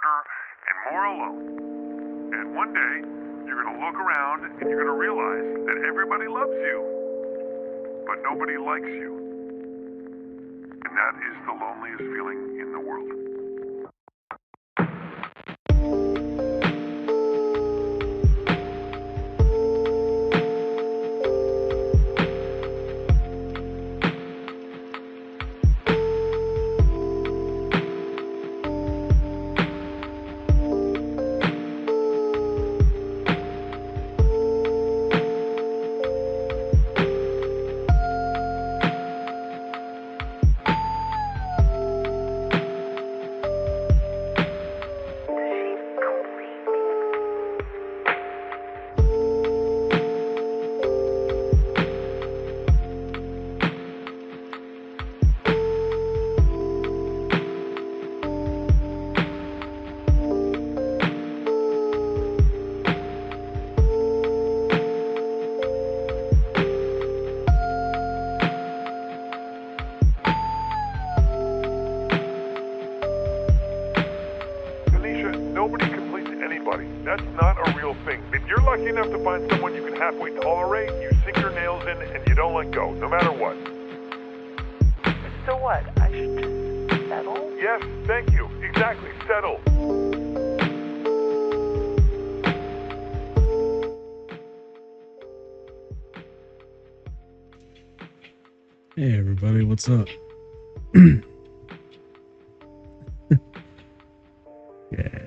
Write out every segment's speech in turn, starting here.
harder, and more alone. And one day, you're going to look around and you're going to realize that everybody loves you, but nobody likes you. And that is the loneliest feeling in the world. Nobody completes anybody. That's not a real thing. If you're lucky enough to find someone you can halfway tolerate, you sink your nails in and you don't let go, no matter what. So what? I should just settle? Yes, thank you. Exactly, settle. Hey everybody, what's up? Yeah.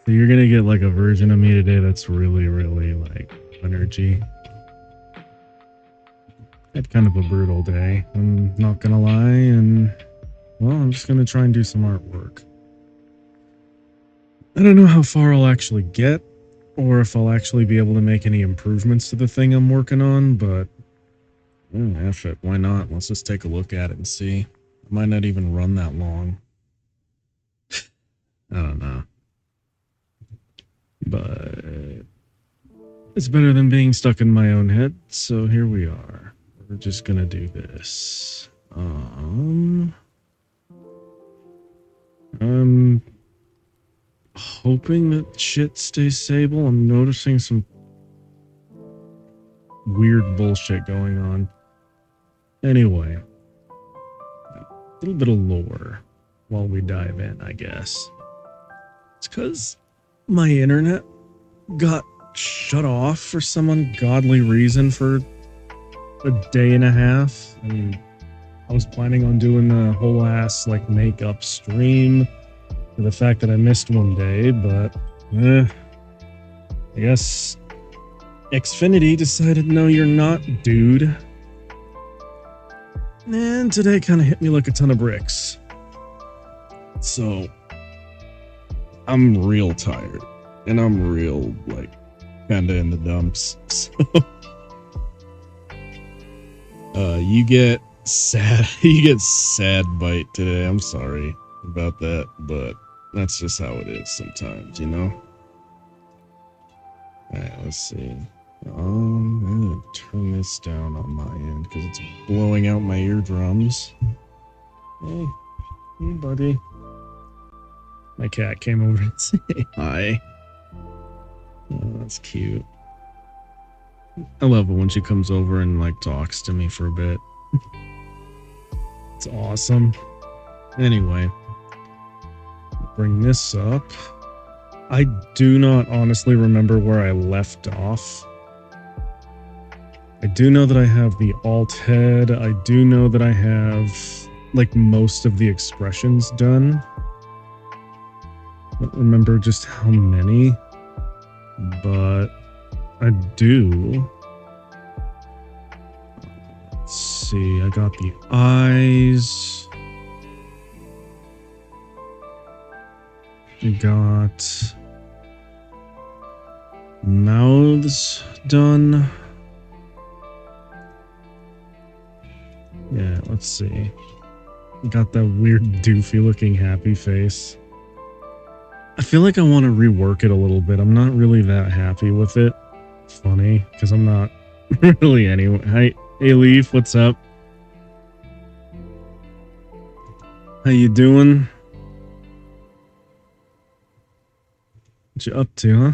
So you're gonna get like a version of me today that's really, really like energy. Had kind of a brutal day, I'm not gonna lie, and well, I'm just gonna try and do some artwork. I don't know how far I'll actually get, or if I'll actually be able to make any improvements to the thing I'm working on, but F it, why not? Let's just take a look at it and see. It might not even run that long. I don't know. But it's better than being stuck in my own head, so here we are. We're just gonna do this. I'm hoping that shit stays stable. I'm noticing some weird bullshit going on. Anyway, a little bit of lore while we dive in, I guess. It's because my internet got shut off for some ungodly reason for a day and a half, and I was planning on doing a whole ass like makeup stream for the fact that I missed one day, but I guess Xfinity decided no you're not, dude. And today kind of hit me like a ton of bricks. So I'm real tired, and I'm real, like, kinda in the dumps, so you get sad bite today. I'm sorry about that, but that's just how it is sometimes, you know? Alright, let's see. I'm gonna turn this down on my end, because it's blowing out my eardrums. Hey, buddy. My cat came over to say hi. Oh, that's cute. I love it when she comes over and like talks to me for a bit. It's awesome. Anyway, bring this up. I do not honestly remember where I left off. I do know that I have the alt head. I do know that I have like most of the expressions done. I don't remember just how many, but I do. Let's see, I got the eyes. I got mouths done. Yeah, let's see. Got that weird doofy looking happy face. I feel like I want to rework it a little bit. I'm not really that happy with it. Funny, because I'm not really anyway. Hi, hey Leaf, what's up? How you doing? What you up to, huh?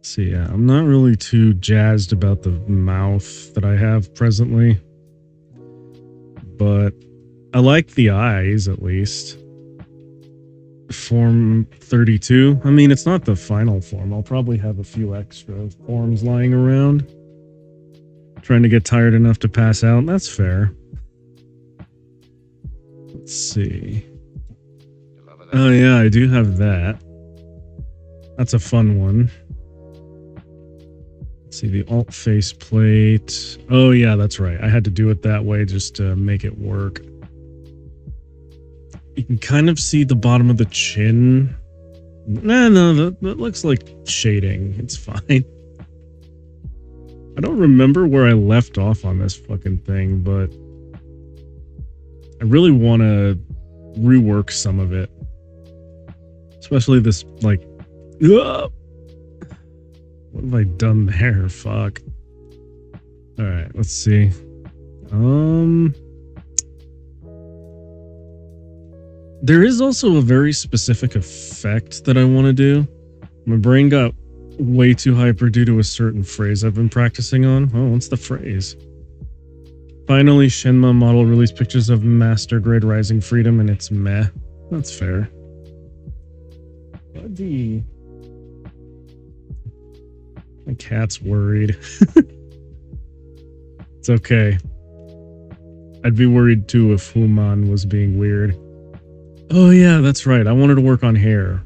See, yeah, I'm not really too jazzed about the mouth that I have presently. But I like the eyes, at least. Form 32. I mean, it's not the final form. I'll probably have a few extra forms lying around. Trying to get tired enough to pass out. That's fair. Let's see. Oh, yeah, I do have that. That's a fun one. Let's see, the alt face plate. Oh, yeah, that's right. I had to do it that way just to make it work. You can kind of see the bottom of the chin. No, that looks like shading. It's fine. I don't remember where I left off on this fucking thing, but I really want to rework some of it. Especially this, like, ugh! What have I done there? Fuck. Alright, let's see. There is also a very specific effect that I want to do. My brain got way too hyper due to a certain phrase I've been practicing on. Oh, what's the phrase? Finally, Shenmue model released pictures of Master Grade Rising Freedom, and it's meh. That's fair. Buddy. My cat's worried. It's okay. I'd be worried too if Human was being weird. Oh yeah, that's right. I wanted to work on hair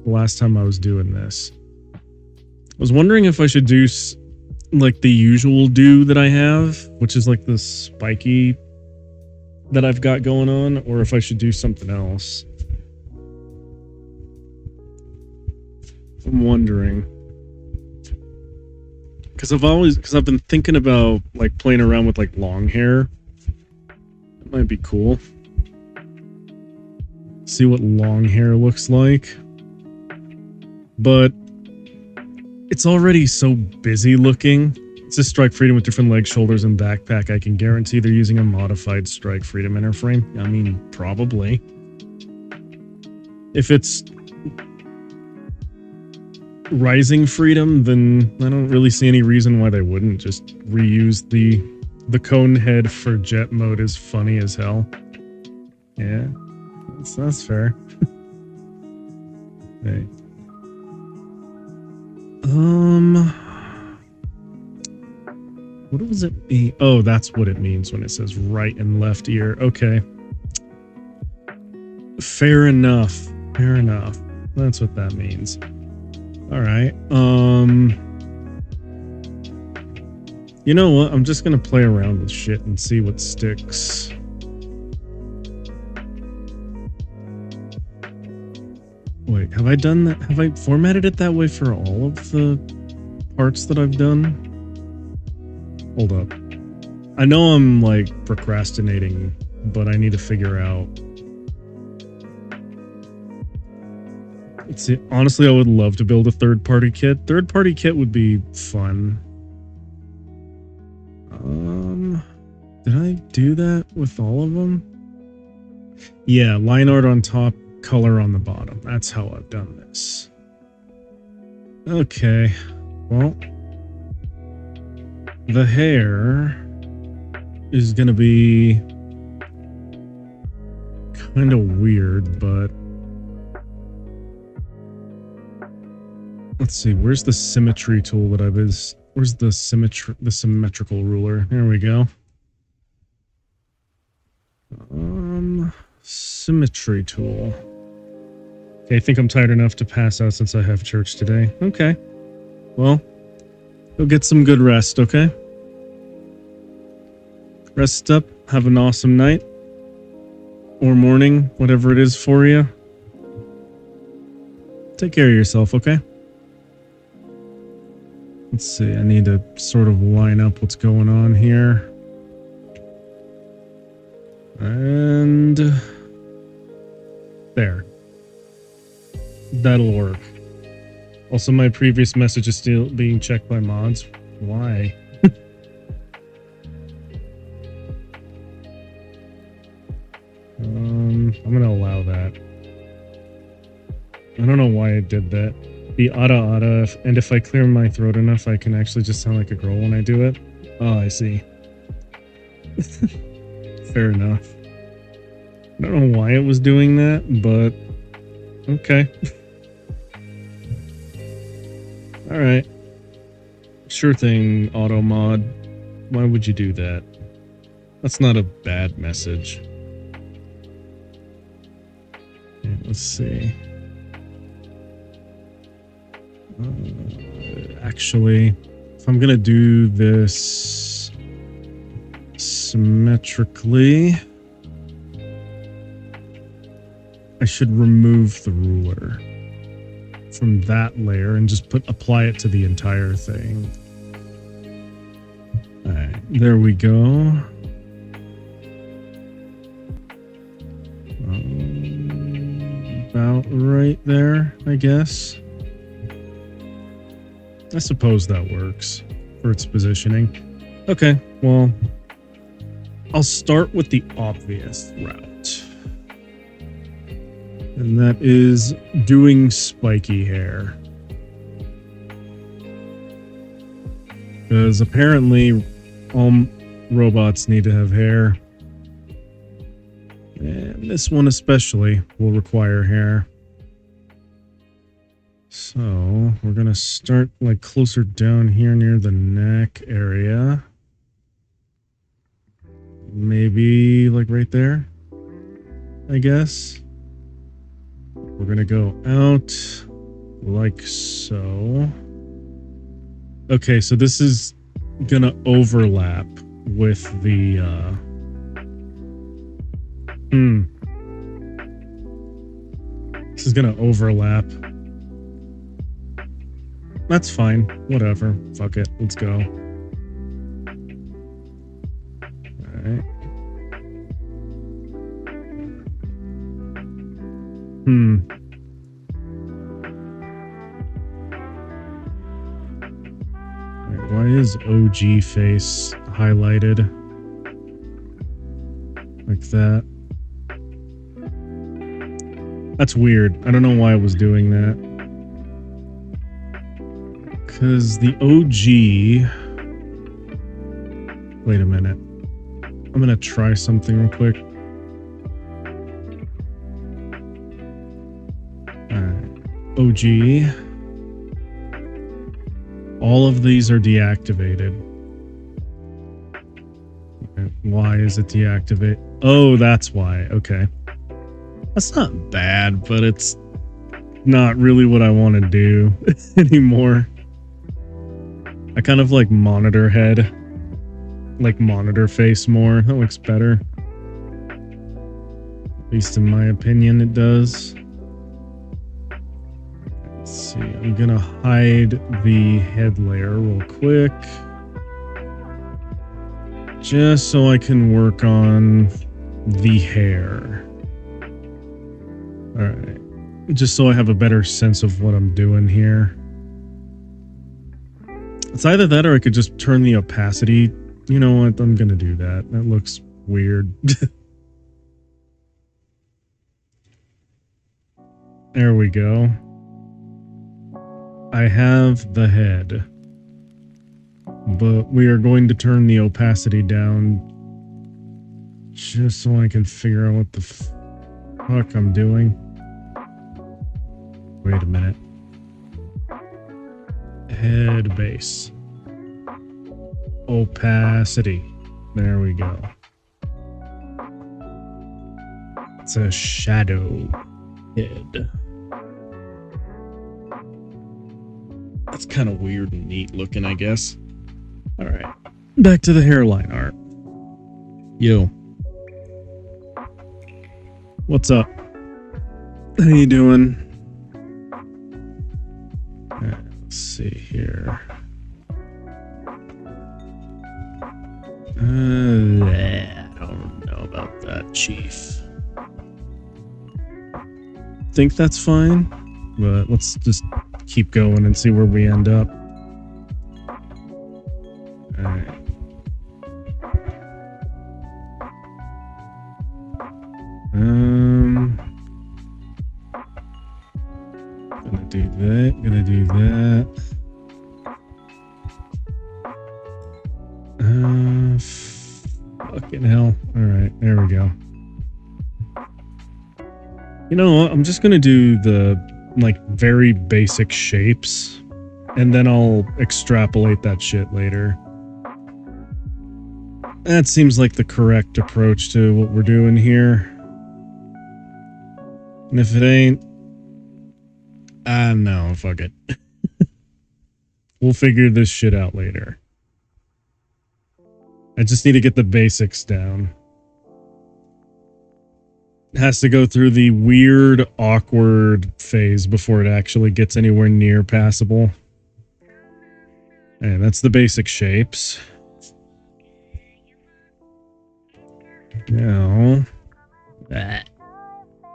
the last time I was doing this. I was wondering if I should do like the usual do that I have, which is like the spiky that I've got going on, or if I should do something else. I'm wondering. Because I've been thinking about like playing around with like long hair. That might be cool. See what long hair looks like. But it's already so busy looking. It's a Strike Freedom with different legs, shoulders, and backpack. I can guarantee they're using a modified Strike Freedom interframe. I mean, probably. If it's Rising Freedom, then I don't really see any reason why they wouldn't just reuse the cone head for jet mode. Is funny as hell. Yeah, that's fair. Hey. What does it mean? Oh, that's what it means when it says right and left ear. Okay. Fair enough. Fair enough. That's what that means. All right. You know what? I'm just going to play around with shit and see what sticks. Wait, have I done that? Have I formatted it that way for all of the parts that I've done? Hold up. I know I'm like procrastinating, but I need to figure out. Let's see. Honestly, I would love to build a third-party kit. Third-party kit would be fun. Did I do that with all of them? Yeah, line art on top, color on the bottom. That's how I've done this. Okay. Well, the hair is gonna be kind of weird, but let's see. Where's the symmetry tool that where's the symmetrical ruler? There we go. Symmetry tool. Okay, I think I'm tired enough to pass out since I have church today. Okay. Well, go get some good rest, okay? Rest up, have an awesome night. Or morning, whatever it is for you. Take care of yourself, okay? Let's see, I need to sort of line up what's going on here. And there. That'll work. Also, my previous message is still being checked by mods. Why? I'm gonna allow that. I don't know why it did that. The ada, and if I clear my throat enough, I can actually just sound like a girl when I do it. Oh, I see. Fair enough. I don't know why it was doing that, but okay. Alright. Sure thing, auto mod. Why would you do that? That's not a bad message. Okay, let's see. Actually, if I'm gonna do this symmetrically, I should remove the ruler from that layer and just apply it to the entire thing. All right, there we go. About right there, I guess. I suppose that works for its positioning. Okay, well, I'll start with the obvious route. And that is doing spiky hair. Because apparently all robots need to have hair. And this one especially will require hair. So we're going to start like closer down here near the neck area. Maybe like right there, I guess. We're going to go out like so. Okay, so this is going to overlap with the This is going to overlap. That's fine. Whatever. Fuck it. Let's go. Alright. Alright, why is OG face highlighted? Like that. That's weird. I don't know why it was doing that. Because the OG... Wait a minute. I'm going to try something real quick. Alright. OG. All of these are deactivated. Okay. Why is it deactivated? Oh, that's why. Okay. That's not bad, but it's not really what I want to do anymore. I kind of like monitor head, like monitor face more. That looks better. At least in my opinion, it does. Let's see. I'm going to hide the head layer real quick. Just so I can work on the hair. Alright. Just so I have a better sense of what I'm doing here. It's either that or I could just turn the opacity. You know what? I'm gonna do that. That looks weird. There we go. I have the head. But we are going to turn the opacity down just so I can figure out what the fuck I'm doing. Wait a minute. Head base. Opacity. There we go. It's a shadow head. That's kind of weird and neat looking, I guess. Alright. Back to the hairline art. Yo. What's up? How you doing? Let's see here. I don't know about that, Chief. Think that's fine, but let's just keep going and see where we end up. Alright. do that. Gonna do that. Fucking hell. Alright, there we go. You know what? I'm just gonna do the, like, very basic shapes. And then I'll extrapolate that shit later. That seems like the correct approach to what we're doing here. And if it ain't... no, fuck it. We'll figure this shit out later. I just need to get the basics down. It has to go through the weird, awkward phase before it actually gets anywhere near passable. And that's the basic shapes. Now...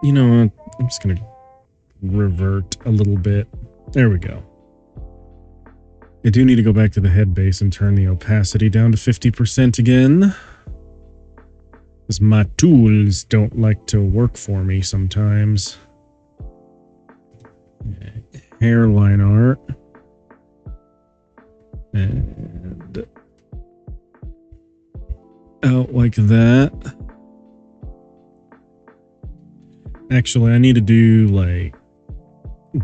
You know what? I'm just gonna revert a little bit. There we go. I do need to go back to the head base and turn the opacity down to 50% again. Because my tools don't like to work for me sometimes. Hairline art. And out like that. Actually, I need to do, like,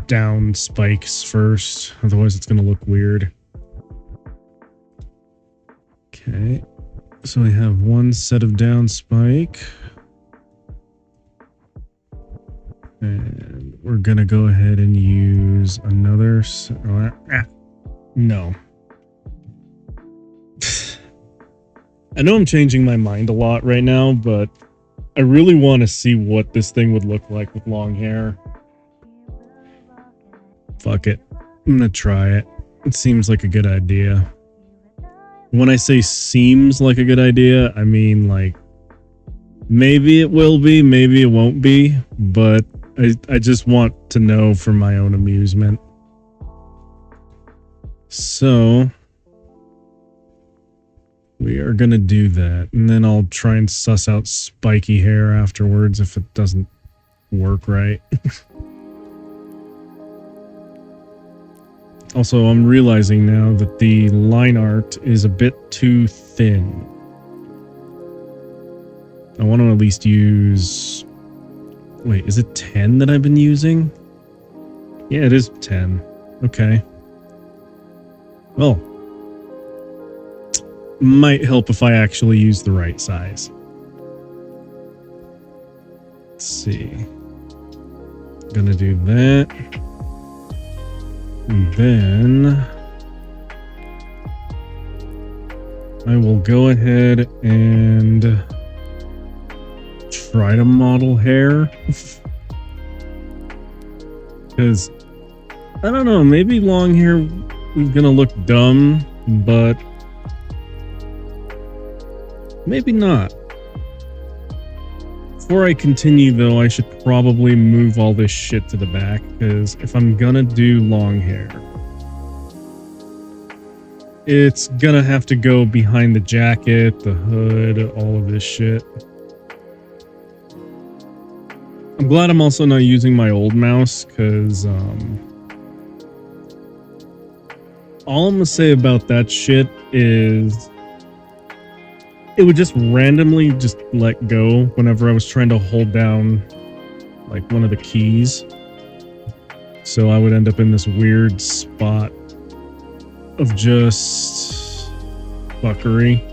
down spikes first. Otherwise, it's going to look weird. Okay. So we have one set of down spike. And we're going to go ahead and use another... No. I know I'm changing my mind a lot right now, but I really want to see what this thing would look like with long hair. Fuck it. I'm gonna try it. It seems like a good idea. When I say seems like a good idea, I mean, like, maybe it will be, maybe it won't be, but I just want to know for my own amusement. So... we are going to do that, and then I'll try and suss out spiky hair afterwards if it doesn't work right. Also, I'm realizing now that the line art is a bit too thin. I want to at least use... Wait, is it 10 that I've been using? Yeah, it is 10. Okay. Well... might help if I actually use the right size. Let's see. Gonna do that. And then I will go ahead and try to model hair. Because, I don't know, maybe long hair is gonna look dumb, but maybe not. Before I continue, though, I should probably move all this shit to the back, because if I'm gonna do long hair, it's gonna have to go behind the jacket, the hood, all of this shit. I'm glad I'm also not using my old mouse, because, all I'm gonna say about that shit is... it would just randomly just let go whenever I was trying to hold down, like, one of the keys. So I would end up in this weird spot of just fuckery.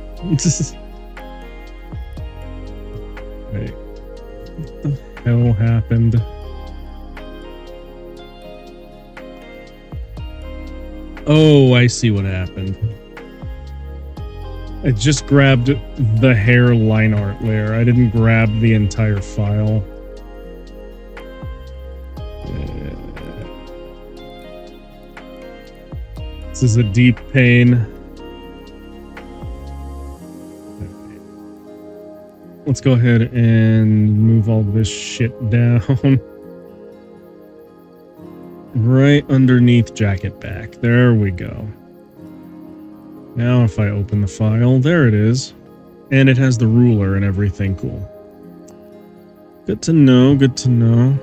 Wait, what the hell happened? Oh, I see what happened. I just grabbed the hair line art layer. I didn't grab the entire file. This is a deep pain. Let's go ahead and move all this shit down. Right underneath jacket back. There we go. Now if I open the file, there it is. And it has the ruler and everything. Cool. Good to know, good to know.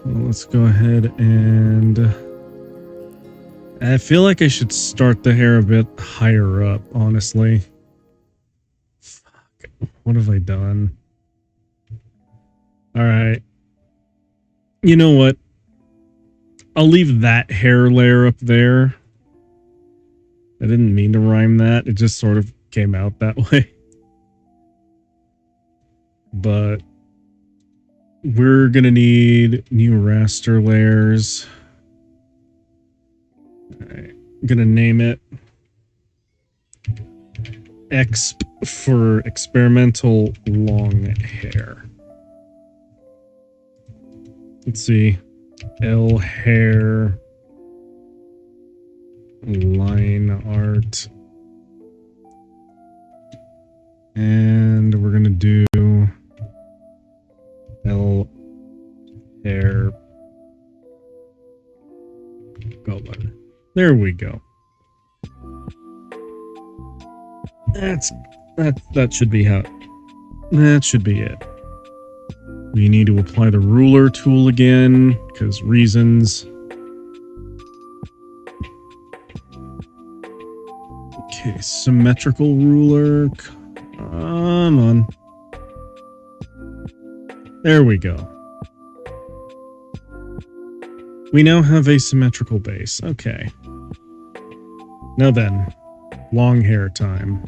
So let's go ahead and... I feel like I should start the hair a bit higher up, honestly. Fuck. What have I done? Alright. You know what? I'll leave that hair layer up there. I didn't mean to rhyme that. It just sort of came out that way. But we're gonna need new raster layers. Alright. I'm gonna name it Exp for experimental long hair. Let's see. L hair line art. And we're gonna do L hair color. There we go. That should be how. That should be it. We need to apply the ruler tool again, because reasons. Okay, symmetrical ruler. Come on. There we go. We now have a symmetrical base. Okay. Now then, long hair time.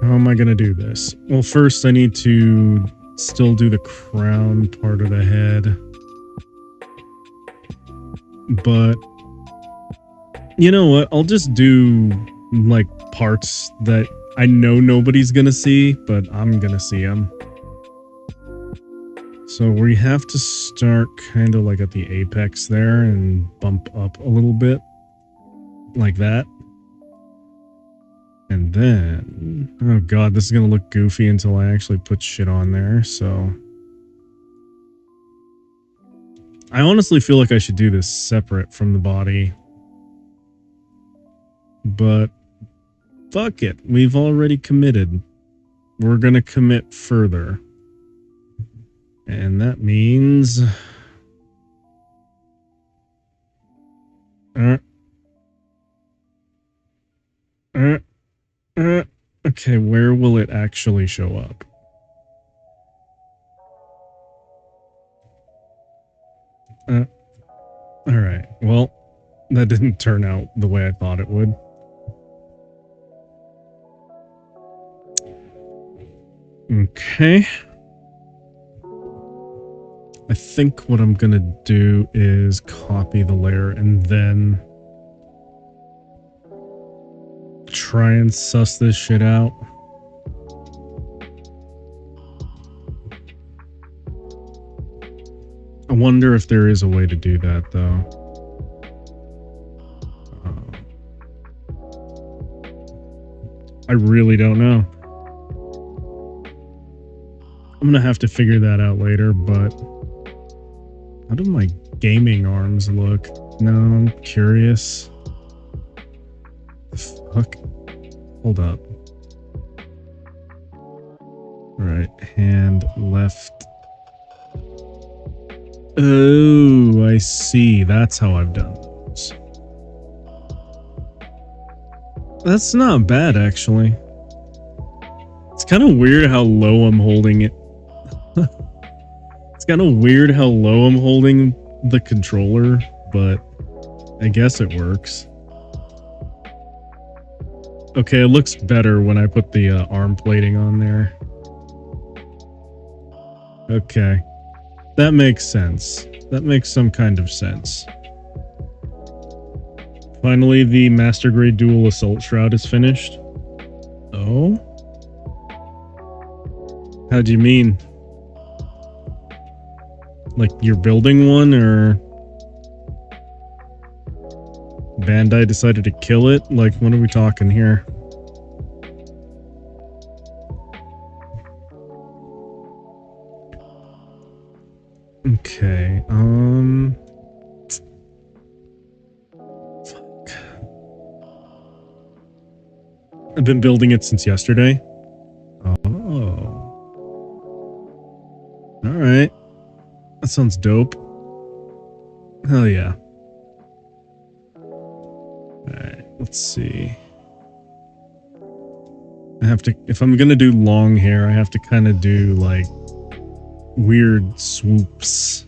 How am I going to do this? Well, first I need to still do the crown part of the head. But, you know what? I'll just do, like, parts that I know nobody's going to see, but I'm going to see them. So we have to start kind of like at the apex there and bump up a little bit. Like that. And then, oh god, this is going to look goofy until I actually put shit on there, so. I honestly feel like I should do this separate from the body. But, fuck it, we've already committed. We're going to commit further. And that means... okay, where will it actually show up? Alright, well, that didn't turn out the way I thought it would. Okay. I think what I'm gonna do is copy the layer and then try and suss this shit out. I wonder if there is a way to do that, though. I really don't know. I'm gonna have to figure that out later, but how do my gaming arms look? No, I'm curious. Fuck. Hold up. Right, hand, left. Oh, I see. That's how I've done those. That's not bad, actually. It's kind of weird how low I'm holding it. It's kind of weird how low I'm holding the controller, but I guess it works. Okay, it looks better when I put the arm plating on there. Okay. That makes sense. That makes some kind of sense. Finally, the Master Grade Dual Assault Shroud is finished. Oh? How do you mean? Like, you're building one, or... Bandai decided to kill it? Like, what are we talking here? Okay, fuck. I've been building it since yesterday. Oh. Alright. That sounds dope. Hell yeah. Alright, let's see. I have to, if I'm gonna do long hair, I have to kind of do like weird swoops.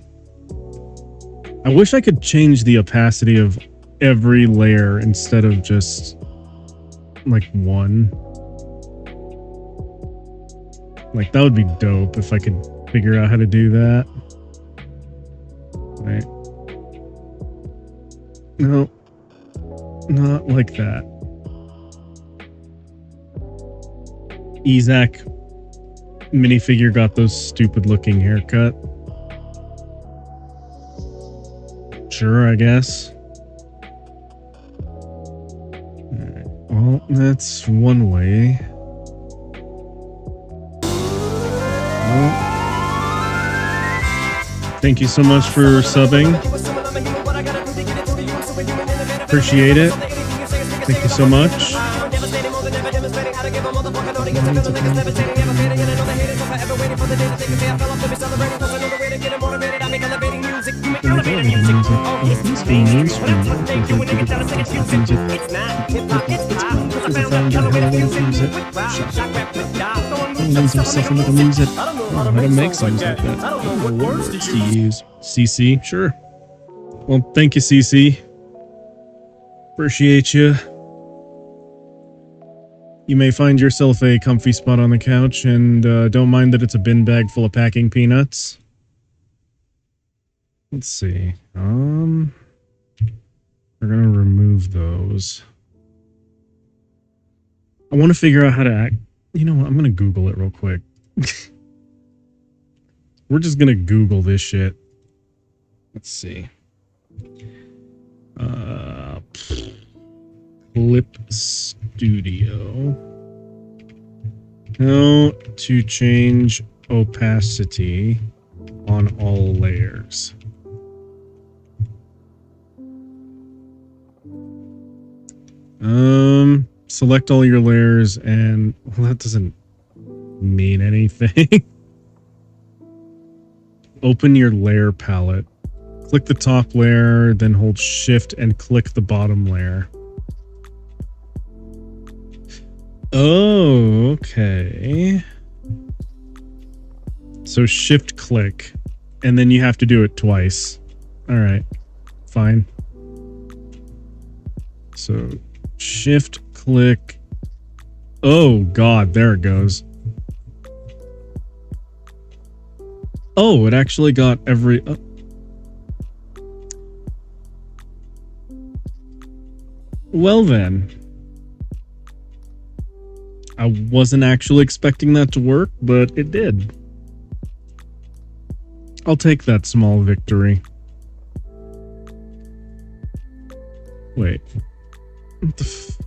I wish I could change the opacity of every layer instead of just like one. Like that would be dope if I could figure out how to do that. Right. No. Not like that. Ezak minifigure got those stupid looking haircut. Sure, I guess. Alright, well, that's one way. Well, thank you so much for subbing. Appreciate it. Thank you so much. CC, sure. Well, thank you, CC. Appreciate you. You may find yourself a comfy spot on the couch, and don't mind that it's a bin bag full of packing peanuts. Let's see. We're gonna remove those. I want to figure out how to act. You know what? I'm gonna Google it real quick. We're just gonna Google this shit. Let's see. Clip Studio. How to change opacity on all layers. Select all your layers and, well, that doesn't mean anything. Open your layer palette. Click the top layer, then hold shift and click the bottom layer. Oh, okay. So shift click, and then you have to do it twice. All right, fine. So shift click. Oh God, there it goes. Oh, it actually got every... Oh. Well then. I wasn't actually expecting that to work, but it did. I'll take that small victory. Wait. What the fuck?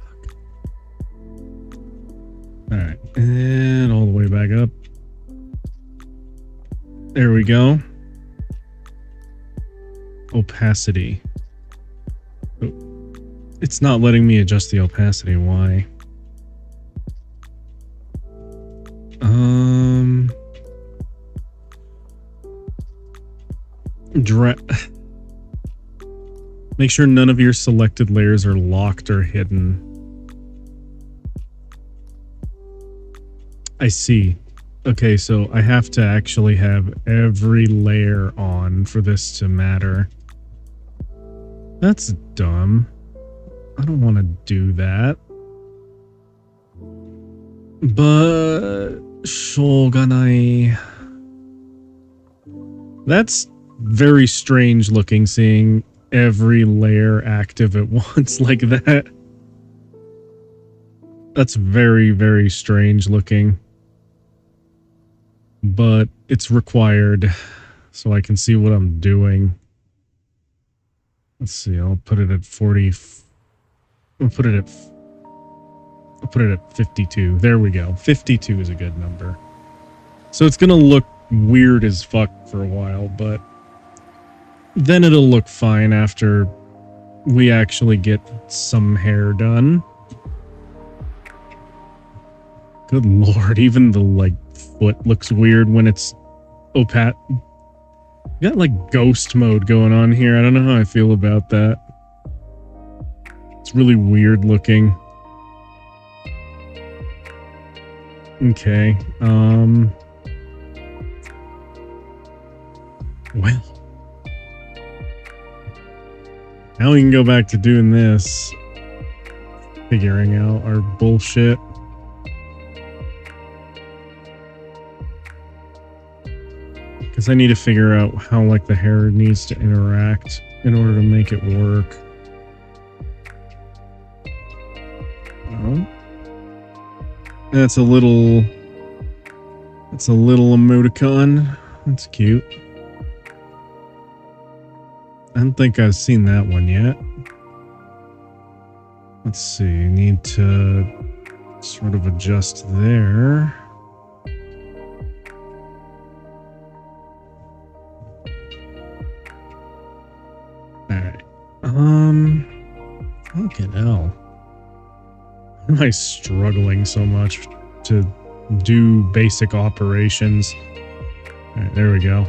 Alright, and all the way back up. There we go. Opacity. Oh, it's not letting me adjust the opacity. Why? Make sure none of your selected layers are locked or hidden. I see. Okay, so I have to actually have every layer on for this to matter. That's dumb. I don't want to do that. But... Shoganai. That's very strange looking, seeing every layer active at once like that. That's very, very strange looking. But it's required, so I can see what I'm doing. Let's see, I'll put it at 40. I'll put it at 52. There we go. 52 is a good number. So it's gonna look weird as fuck for a while, but then it'll look fine after we actually get some hair done. Good lord, even the, like, foot looks weird when it's Got like ghost mode going on here. I don't know how I feel about that. It's really weird looking. Okay. Well. Now we can go back to doing this. Figuring out our bullshit. Because I need to figure out how like the hair needs to interact in order to make it work. Oh. That's a little emoticon. That's cute. I don't think I've seen that one yet. Let's see, need to sort of adjust there. Alright. Fucking hell. Why am I struggling so much to do basic operations? Alright, there we go.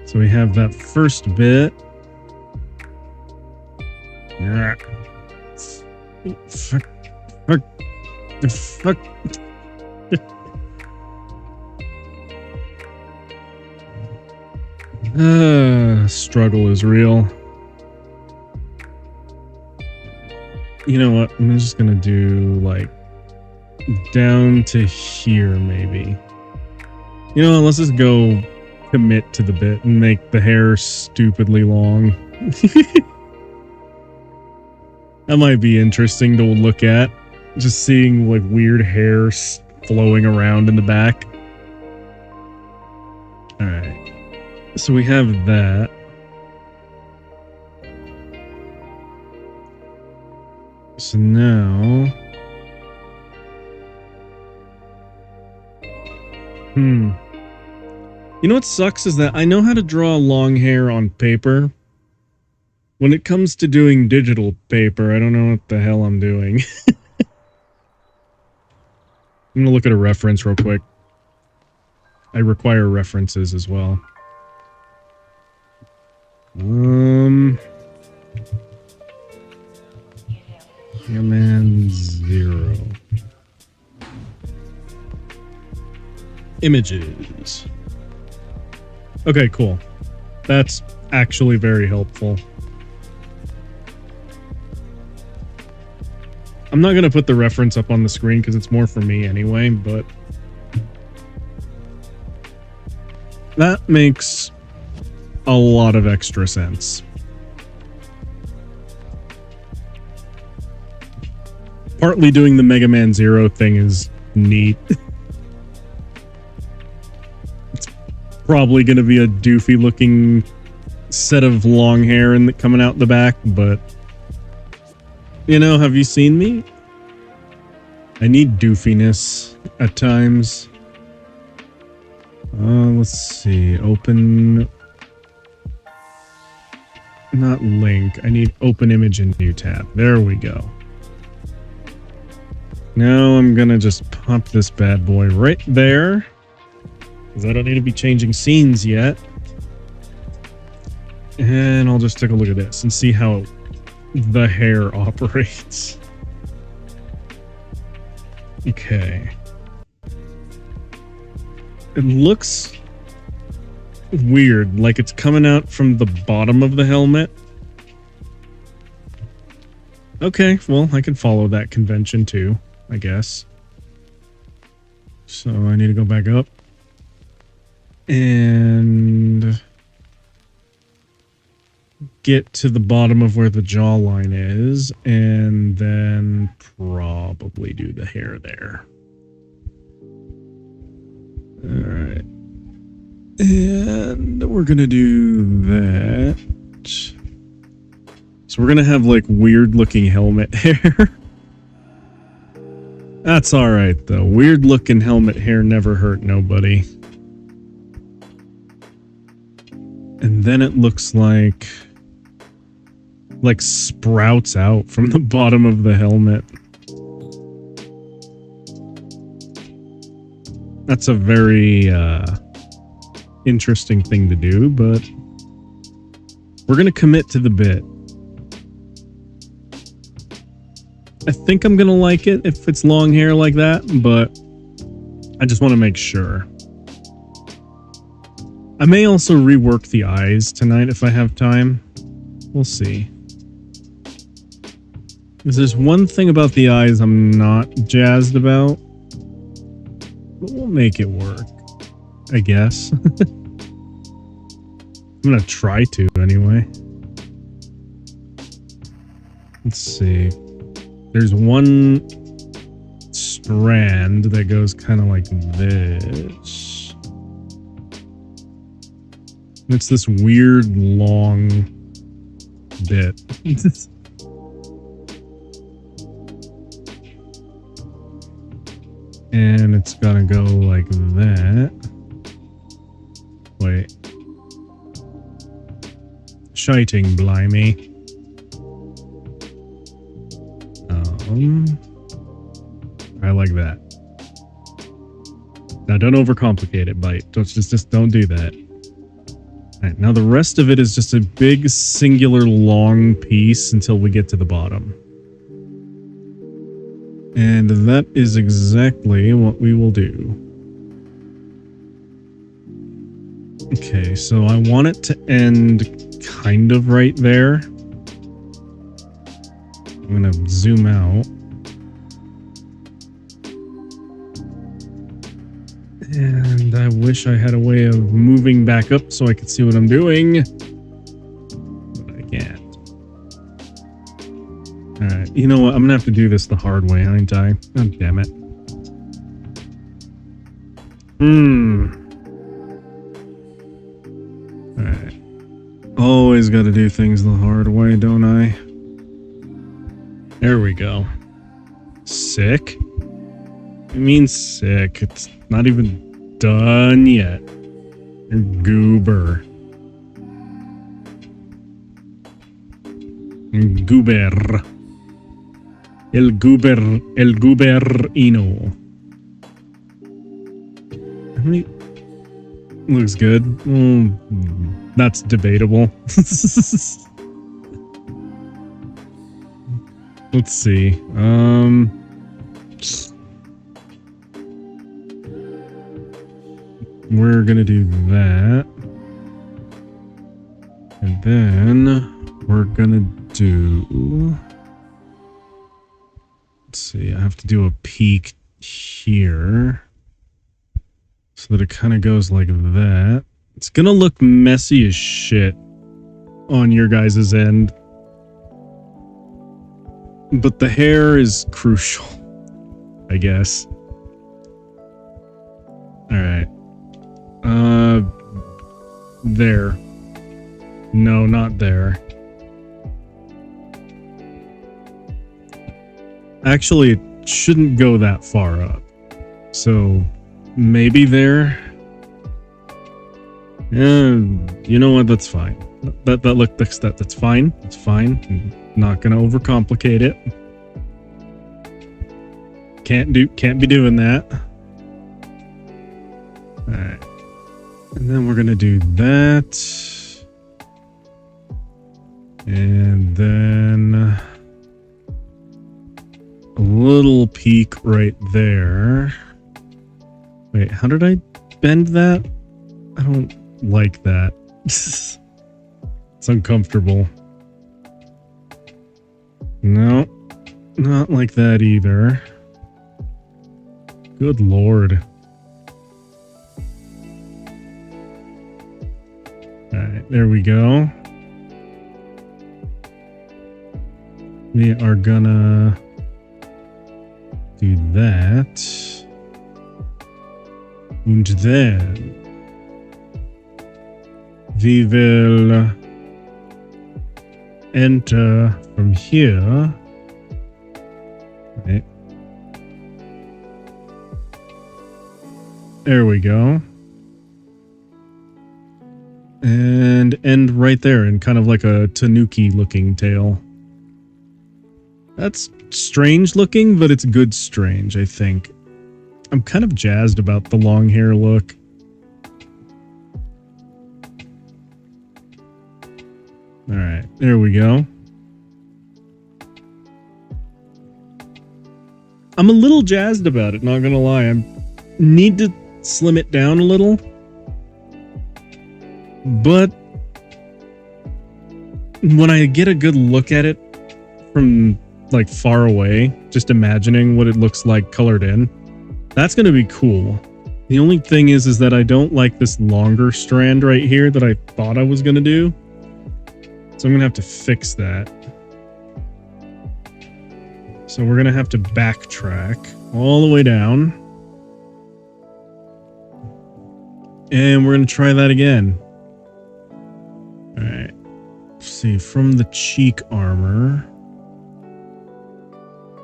So we have that first bit. Yeah. Fuck. Struggle is real. You know what? I'm just gonna do like down to here, maybe. You know what? Let's just go commit to the bit and make the hair stupidly long. That might be interesting to look at. Just seeing like weird hair flowing around in the back. Alright. So we have that. So now... You know what sucks is that I know how to draw long hair on paper. When it comes to doing digital paper, I don't know what the hell I'm doing. I'm gonna look at a reference real quick. I require references as well. Command 0. Images. Okay, cool. That's actually very helpful. I'm not going to put the reference up on the screen because it's more for me anyway, but that makes a lot of extra sense. Partly doing the Mega Man Zero thing is neat. It's probably going to be a doofy looking set of long hair coming out the back, but you know, have you seen me? I need doofiness at times. Let's see. Open. Not link. I need open image in new tab. There we go. Now I'm gonna just pop this bad boy right there. Because I don't need to be changing scenes yet. And I'll just take a look at this and see how the hair operates. Okay. It looks weird, like it's coming out from the bottom of the helmet. Okay, well, I can follow that convention too, I guess. So I need to go back up. And get to the bottom of where the jawline is, and then probably do the hair there. Alright. And we're gonna do that. So we're gonna have like weird looking helmet hair. That's alright though. Weird looking helmet hair never hurt nobody. And then it looks like sprouts out from the bottom of the helmet. That's a very interesting thing to do, but we're going to commit to the bit. I think I'm going to like it if it's long hair like that, but I just want to make sure. I may also rework the eyes tonight if I have time. We'll see. Because there's one thing about the eyes I'm not jazzed about. But we'll make it work, I guess. I'm going to try to anyway. Let's see. There's one strand that goes kind of like this. It's this weird long bit. And it's gonna go like that. Wait. Shiting blimey. I like that. Now don't overcomplicate it, Bite. Just don't do that. Alright, now the rest of it is just a big singular long piece until we get to the bottom. And that is exactly what we will do. Okay, so I want it to end kind of right there. I'm going to zoom out. And I wish I had a way of moving back up so I could see what I'm doing. But I can't. Alright, you know what? I'm going to have to do this the hard way, ain't I? Oh, damn it. Alright. Always got to do things the hard way, don't I? There we go. Sick? It means sick. It's not even done yet. You're goober. Goober. El gooberino. How many? Looks good. That's debatable. Let's see. We're gonna do that. And then we're gonna do... Let's see, I have to do a peak here. So that it kind of goes like that. It's gonna look messy as shit on your guys' end. But the hair is crucial, I guess. Alright. There. No, not there. Actually, it shouldn't go that far up. So, maybe there. Yeah, you know what? That's fine. That's fine. It's fine. I'm not gonna overcomplicate it. Can't be doing that. Alright. And then we're gonna do that. And then a little peak right there. Wait, how did I bend that? I don't like that. It's uncomfortable. No, not like that either. Good lord. Alright, there we go. We are gonna do that. And then we will enter from here. Right. There we go. And end right there in kind of like a tanuki looking tail. That's strange looking, but it's good strange, I think. I'm kind of jazzed about the long hair look. All right, there we go. I'm a little jazzed about it, not gonna lie. I need to slim it down a little. But when I get a good look at it from like far away, just imagining what it looks like colored in, that's gonna be cool. The only thing is that I don't like this longer strand right here that I thought I was gonna do. So I'm gonna have to fix that. So we're gonna have to backtrack all the way down. And we're gonna try that again. Alright. Let's see, from the cheek armor.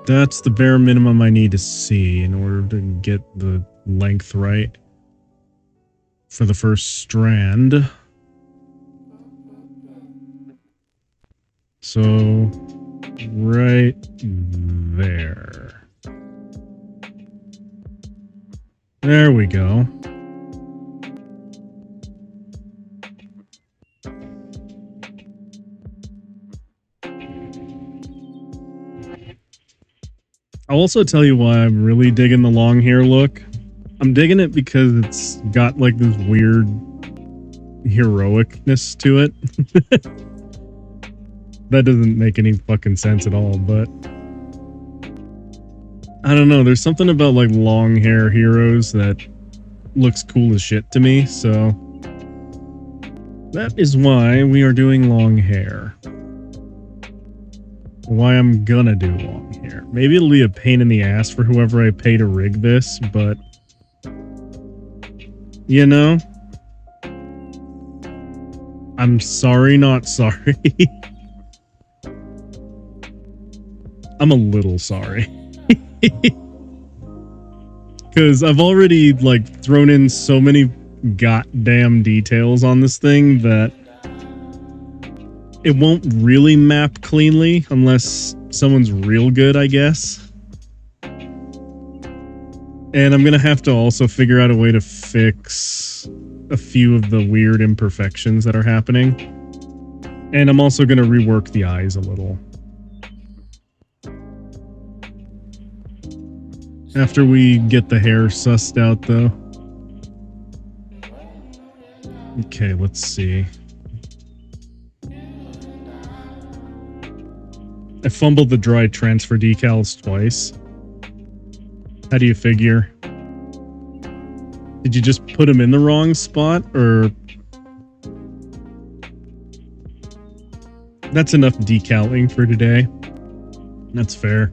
That's the bare minimum I need to see in order to get the length right for the first strand. So, right there. There we go. I'll also tell you why I'm really digging the long hair look. I'm digging it because it's got like this weird heroicness to it. That doesn't make any fucking sense at all, but I don't know. There's something about like long hair heroes that looks cool as shit to me, so that is why we are doing long hair. Why I'm gonna do long hair. Maybe it'll be a pain in the ass for whoever I pay to rig this, but you know, I'm sorry, not sorry. I'm a little sorry. Because I've already like thrown in so many goddamn details on this thing that it won't really map cleanly unless someone's real good, I guess. And I'm gonna have to also figure out a way to fix a few of the weird imperfections that are happening. And I'm also gonna rework the eyes a little. After we get the hair sussed out, though. Okay, let's see. I fumbled the dry transfer decals twice. How do you figure? Did you just put them in the wrong spot, or... That's enough decaling for today. That's fair.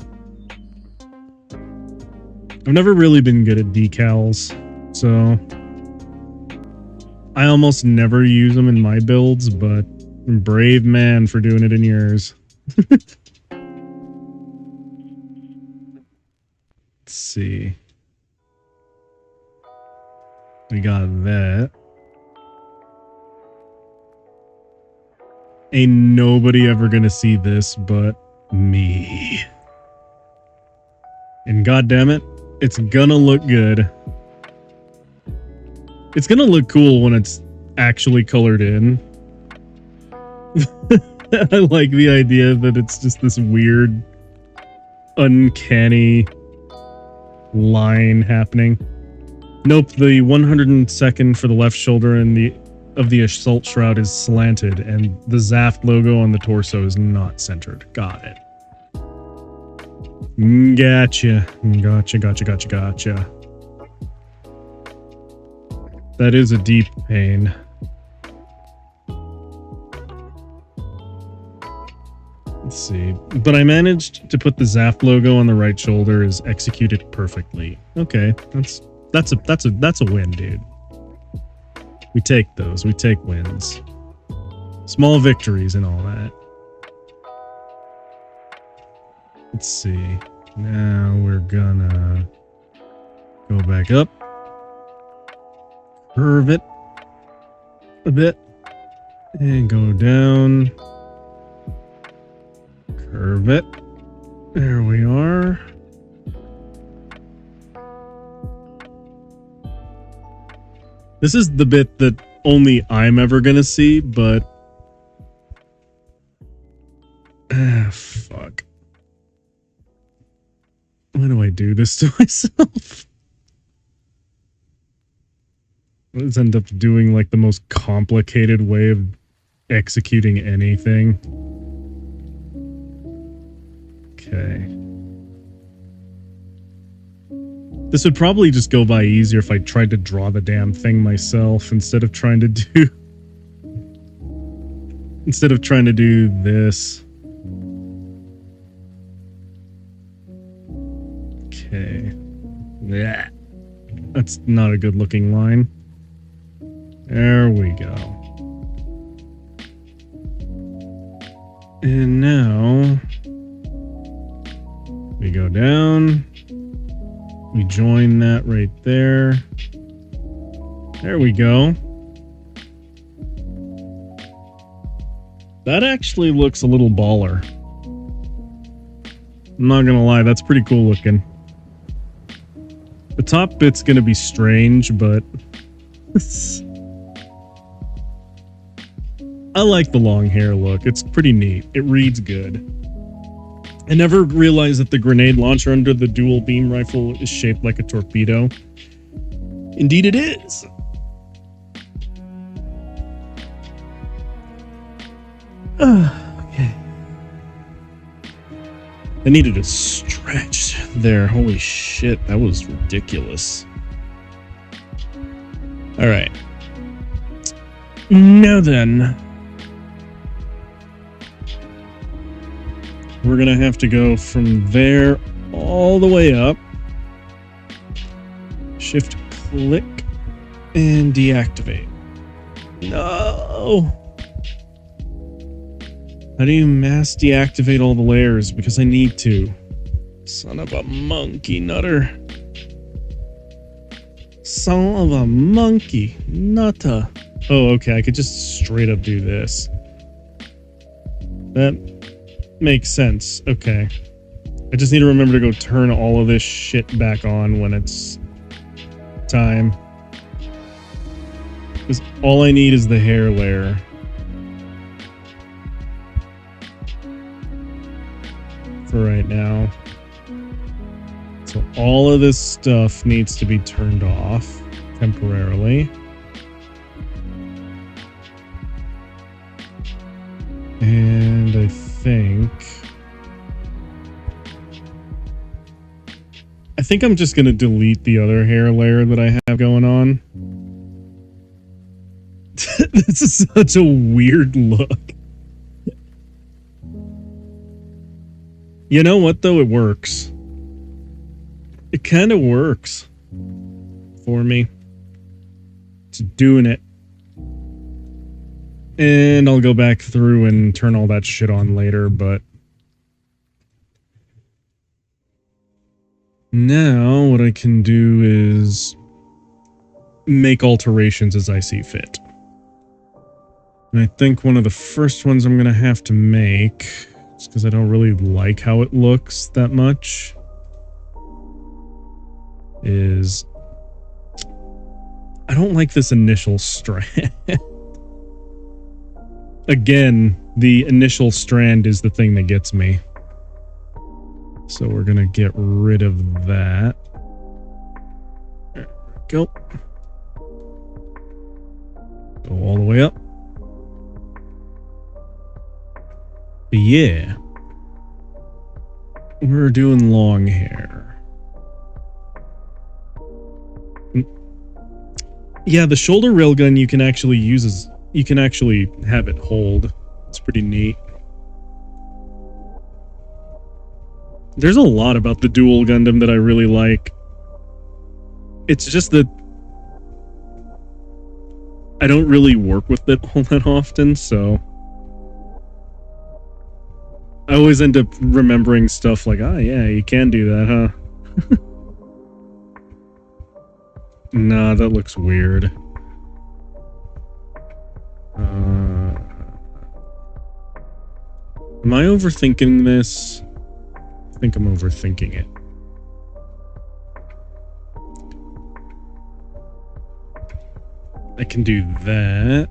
I've never really been good at decals, so... I almost never use them in my builds, but brave man for doing it in yours. Let's see. We got that. Ain't nobody ever gonna see this but me. And goddammit, it's gonna look good. It's gonna look cool when it's actually colored in. I like the idea that it's just this weird, uncanny line happening. Nope, the 102nd for the left shoulder and the assault shroud is slanted, and the Zaft logo on the torso is not centered. Got it. Gotcha. Gotcha. That is a deep pain. Let's see. But I managed to put the Zaft logo on the right shoulder is executed perfectly. Okay, that's a win, dude. We take those. We take wins. Small victories and all that. Let's see. Now we're gonna go back up. Curve it a bit. And go down. Curve it. There we are. This is the bit that only I'm ever gonna see, but do this to myself. Let's end up doing like the most complicated way of executing anything. Okay. This would probably just go by easier if I tried to draw the damn thing myself instead of trying to do... instead of trying to do this. Okay. Yeah. That's not a good looking line. There we go. And now we go down. We join that right there. There we go. That actually looks a little baller. I'm not gonna lie, that's pretty cool looking. The top bit's gonna be strange, but I like the long hair look. It's pretty neat. It reads good. I never realized that the grenade launcher under the dual beam rifle is shaped like a torpedo. Indeed it is. Okay. I needed a stretch there. Holy shit, that was ridiculous. Alright. Now then. We're gonna have to go from there all the way up. Shift click and deactivate. No! How do you mass deactivate all the layers? Because I need to. Son of a monkey nutter. Son of a monkey nutter. Oh, okay, I could just straight up do this. That makes sense. Okay. I just need to remember to go turn all of this shit back on when it's time. Because all I need is the hair layer. For right now. So all of this stuff needs to be turned off temporarily. And I think I'm just going to delete the other hair layer that I have going on. This is such a weird look. You know what, though? It works. It kind of works for me. It's doing it. And I'll go back through and turn all that shit on later, but... now, what I can do is... make alterations as I see fit. And I think one of the first ones I'm gonna have to make... just because I don't really like how it looks that much... is... I don't like this initial strand. Again, the initial strand is the thing that gets me. So we're gonna get rid of that. There we go. Go all the way up. But yeah. We're doing long hair. Yeah, the shoulder railgun you can actually use as... you can actually have it hold. It's pretty neat. There's a lot about the Dual Gundam that I really like. It's just that I don't really work with it all that often, so I always end up remembering stuff like, ah, yeah, you can do that, huh? Nah, that looks weird. Am I overthinking this? I think I'm overthinking it. I can do that.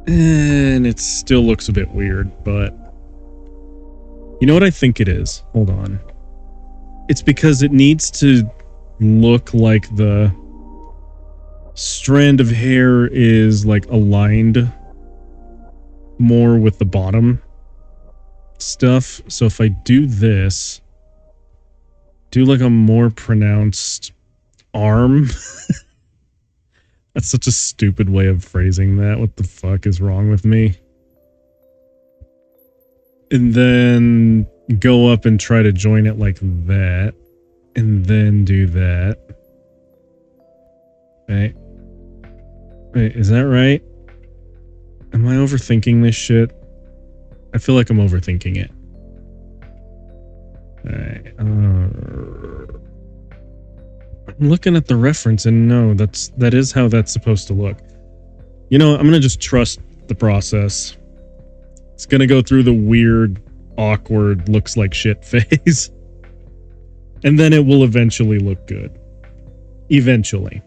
And it still looks a bit weird, but You know what I think it is? Hold on. It's because it needs to look like the strand of hair is like aligned more with the bottom stuff. So if I do this, do like a more pronounced arm. That's such a stupid way of phrasing that. What the fuck is wrong with me? And then go up and try to join it like that. And then do that. Right. Wait, is that right? Am I overthinking this shit? I feel like I'm overthinking it. Alright. I'm looking at the reference and no, that is how that's supposed to look. You know, I'm gonna just trust the process. It's gonna go through the weird, awkward, looks like shit phase. And then it will eventually look good. Eventually.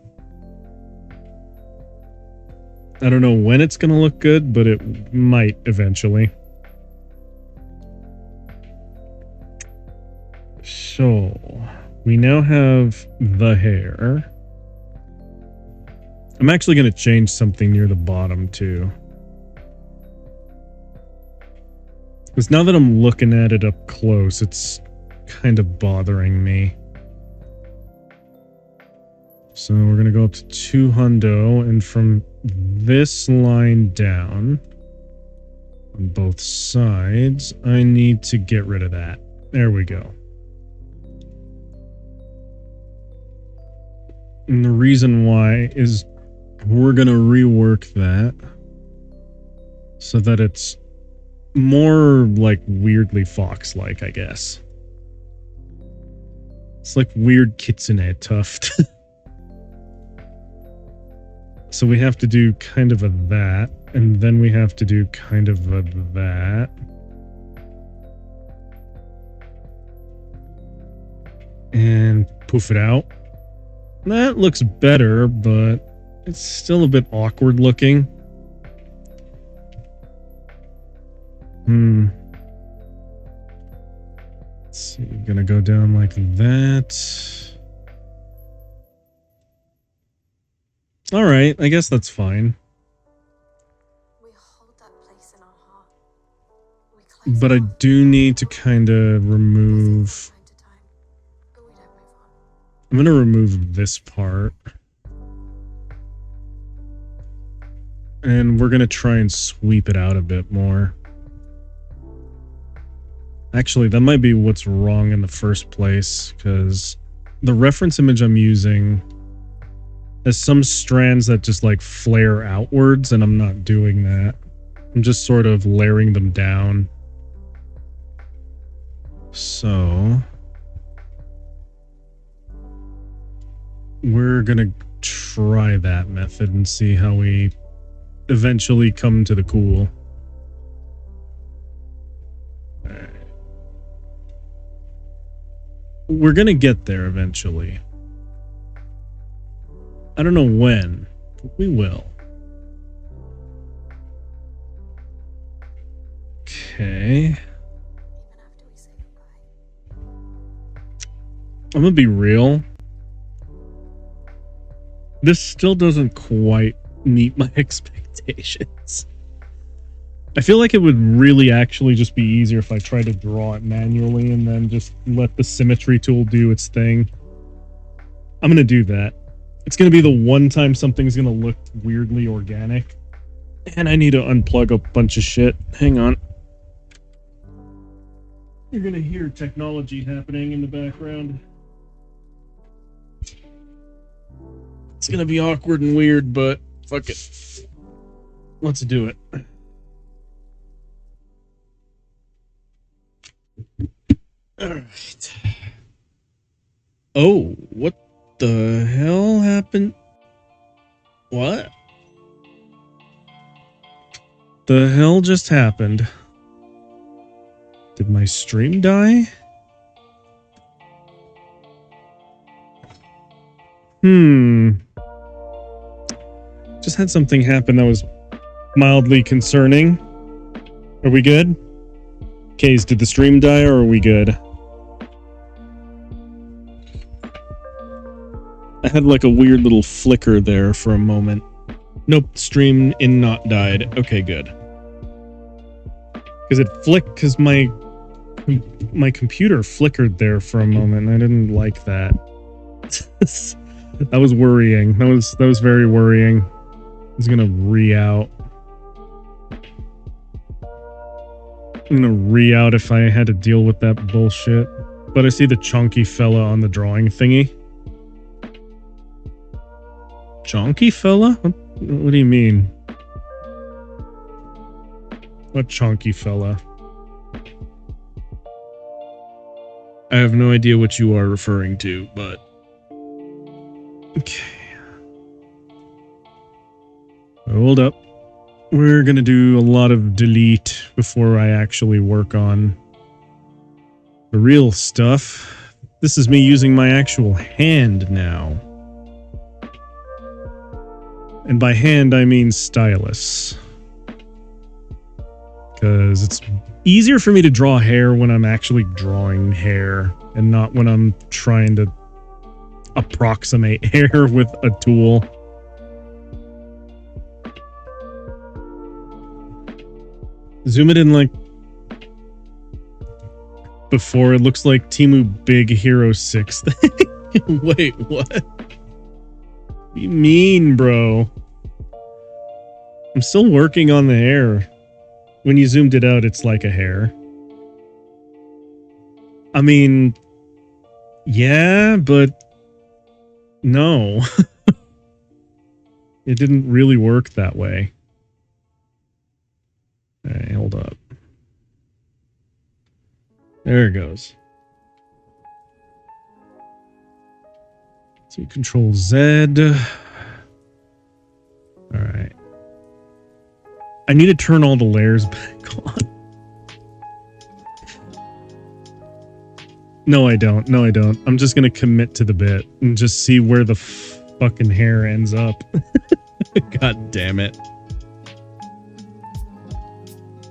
I don't know when it's gonna look good, but it might eventually. So, we now have the hair. I'm actually going to change something near the bottom too. Because now that I'm looking at it up close, it's kind of bothering me. So we're going to go up to 2 hundo, and from this line down, on both sides, I need to get rid of that. There we go. And the reason why is we're going to rework that so that it's more like weirdly fox-like, I guess. It's like weird kitsune tuft. So we have to do kind of a that, and then we have to do kind of a that. And poof it out. That looks better, but it's still a bit awkward looking. Let's see, gonna go down like that. Alright, I guess that's fine. We hold that place in our heart. We But I do need to kind of remove... I'm gonna remove this part. And we're gonna try and sweep it out a bit more. Actually, that might be what's wrong in the first place, because the reference image I'm using has some strands that just like flare outwards, and I'm not doing that. I'm just sort of layering them down. So we're gonna try that method and see how we eventually come to the cool. We're gonna get there eventually. I don't know when, but we will. Okay. I'm gonna be real. This still doesn't quite meet my expectations. I feel like it would really actually just be easier if I tried to draw it manually and then just let the symmetry tool do its thing. I'm gonna do that. It's gonna be the one time something's gonna look weirdly organic. And I need to unplug a bunch of shit. Hang on. You're gonna hear technology happening in the background. It's gonna be awkward and weird, but fuck it. Let's do it. Alright. Oh, what the hell happened? What? The hell just happened? Did my stream die? Just had something happen that was mildly concerning. Are we good? Kays, did the stream die or are we good? I had like a weird little flicker there for a moment. Nope, stream in not died. Okay, good. Because it flicked, because my computer flickered there for a moment. And I didn't like that. That was worrying. That was very worrying. It's gonna re-out. I'm gonna re-out if I had to deal with that bullshit. But I see the chunky fella on the drawing thingy. Chunky fella? What do you mean? What chunky fella? I have no idea what you are referring to, but... Okay. Hold up. We're gonna do a lot of delete before I actually work on the real stuff. This is me using my actual hand now. And by hand, I mean stylus. Because it's easier for me to draw hair when I'm actually drawing hair and not when I'm trying to approximate hair with a tool. Zoom it in like before. It looks like Temu Big Hero 6 thing. Wait, what? What do you mean, bro? I'm still working on the hair. When you zoomed it out, it's like a hair. I mean, yeah, but no. It didn't really work that way. Alright, hold up. There it goes. So Control Z. Alright. I need to turn all the layers back on. No, I don't. No, I don't. I'm just going to commit to the bit and just see where the fucking hair ends up. God damn it.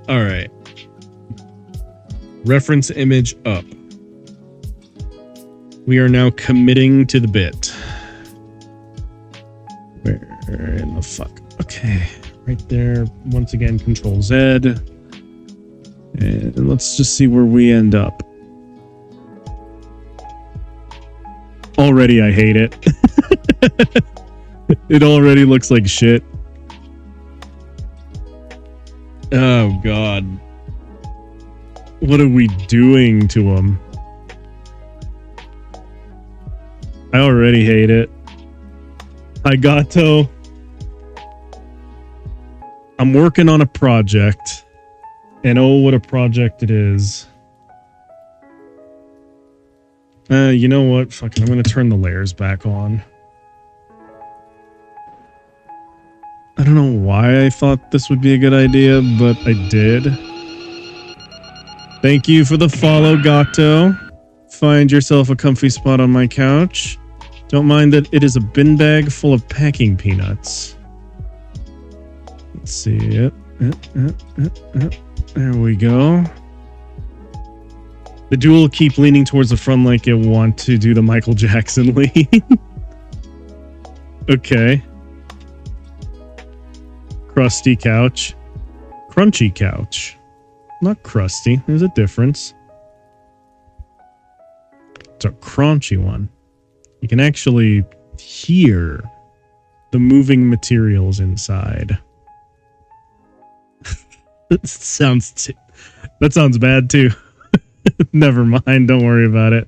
All right. Reference image up. We are now committing to the bit. Where in the fuck? Okay. Right there. Once again, Control Z. And let's just see where we end up. Already, I hate it. It already looks like shit. Oh, God. What are we doing to him? I already hate it. Higato. I'm working on a project. And oh, what a project it is. You know what? Fuck it. I'm going to turn the layers back on. I don't know why I thought this would be a good idea, but I did. Thank you for the follow, Gato. Find yourself a comfy spot on my couch. Don't mind that it is a bin bag full of packing peanuts. Let's see it. There we go. The dual keep leaning towards the front like it want to do the Michael Jackson lean. Okay. Crusty couch. Crunchy couch. Not crusty. There's a difference. It's a crunchy one. You can actually hear the moving materials inside. That sounds bad too. Never mind. Don't worry about it.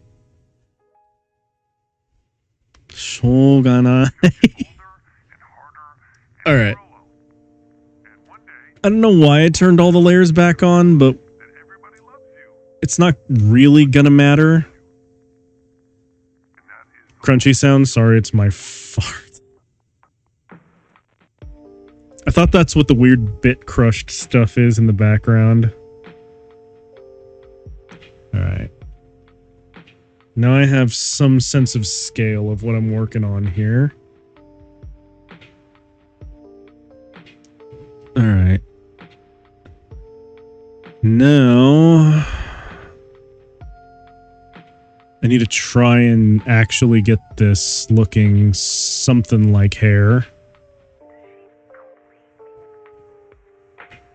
Shogunai. All right. I don't know why I turned all the layers back on, but it's not really gonna matter. Crunchy sound. Sorry, it's my fart. I thought that's what the weird bit crushed stuff is in the background. Alright. Now I have some sense of scale of what I'm working on here. Alright. Now... need to try and actually get this looking something like hair.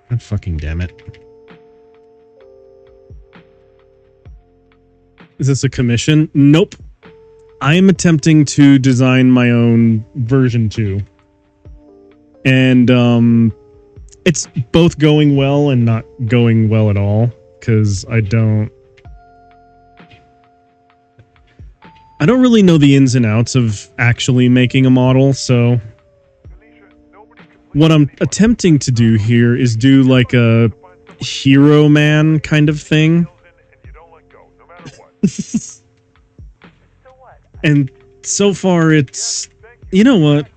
God fucking damn it. Is this a commission? Nope. I am attempting to design my own version 2. And it's both going well and not going well at all, because I don't really know the ins and outs of actually making a model, so what I'm attempting to do here is do like a Hero Man kind of thing. And so far it's, you know what?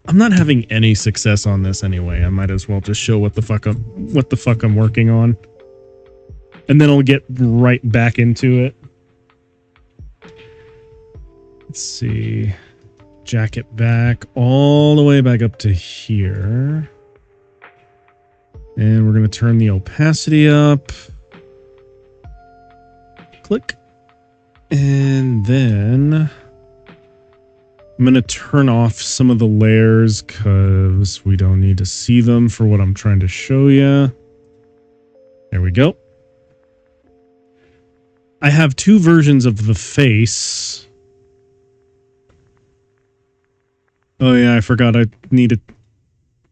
I'm not having any success on this anyway. I might as well just show what the fuck I'm working on. And then I'll get right back into it. Let's see. Jack it back all the way back up to here. And we're going to turn the opacity up. Click. And then I'm going to turn off some of the layers because we don't need to see them for what I'm trying to show you. There we go. I have 2 versions of the face. Oh yeah, I forgot I need to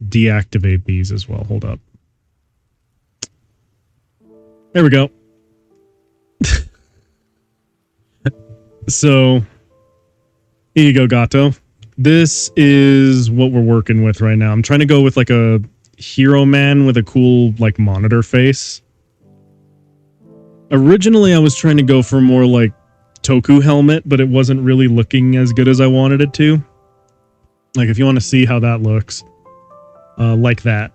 deactivate these as well. Hold up. There we go. So, here you go, Gato. This is what we're working with right now. I'm trying to go with like a Hero Man with a cool like monitor face. Originally, I was trying to go for more like Toku helmet, but it wasn't really looking as good as I wanted it to. Like, if you want to see how that looks, like that.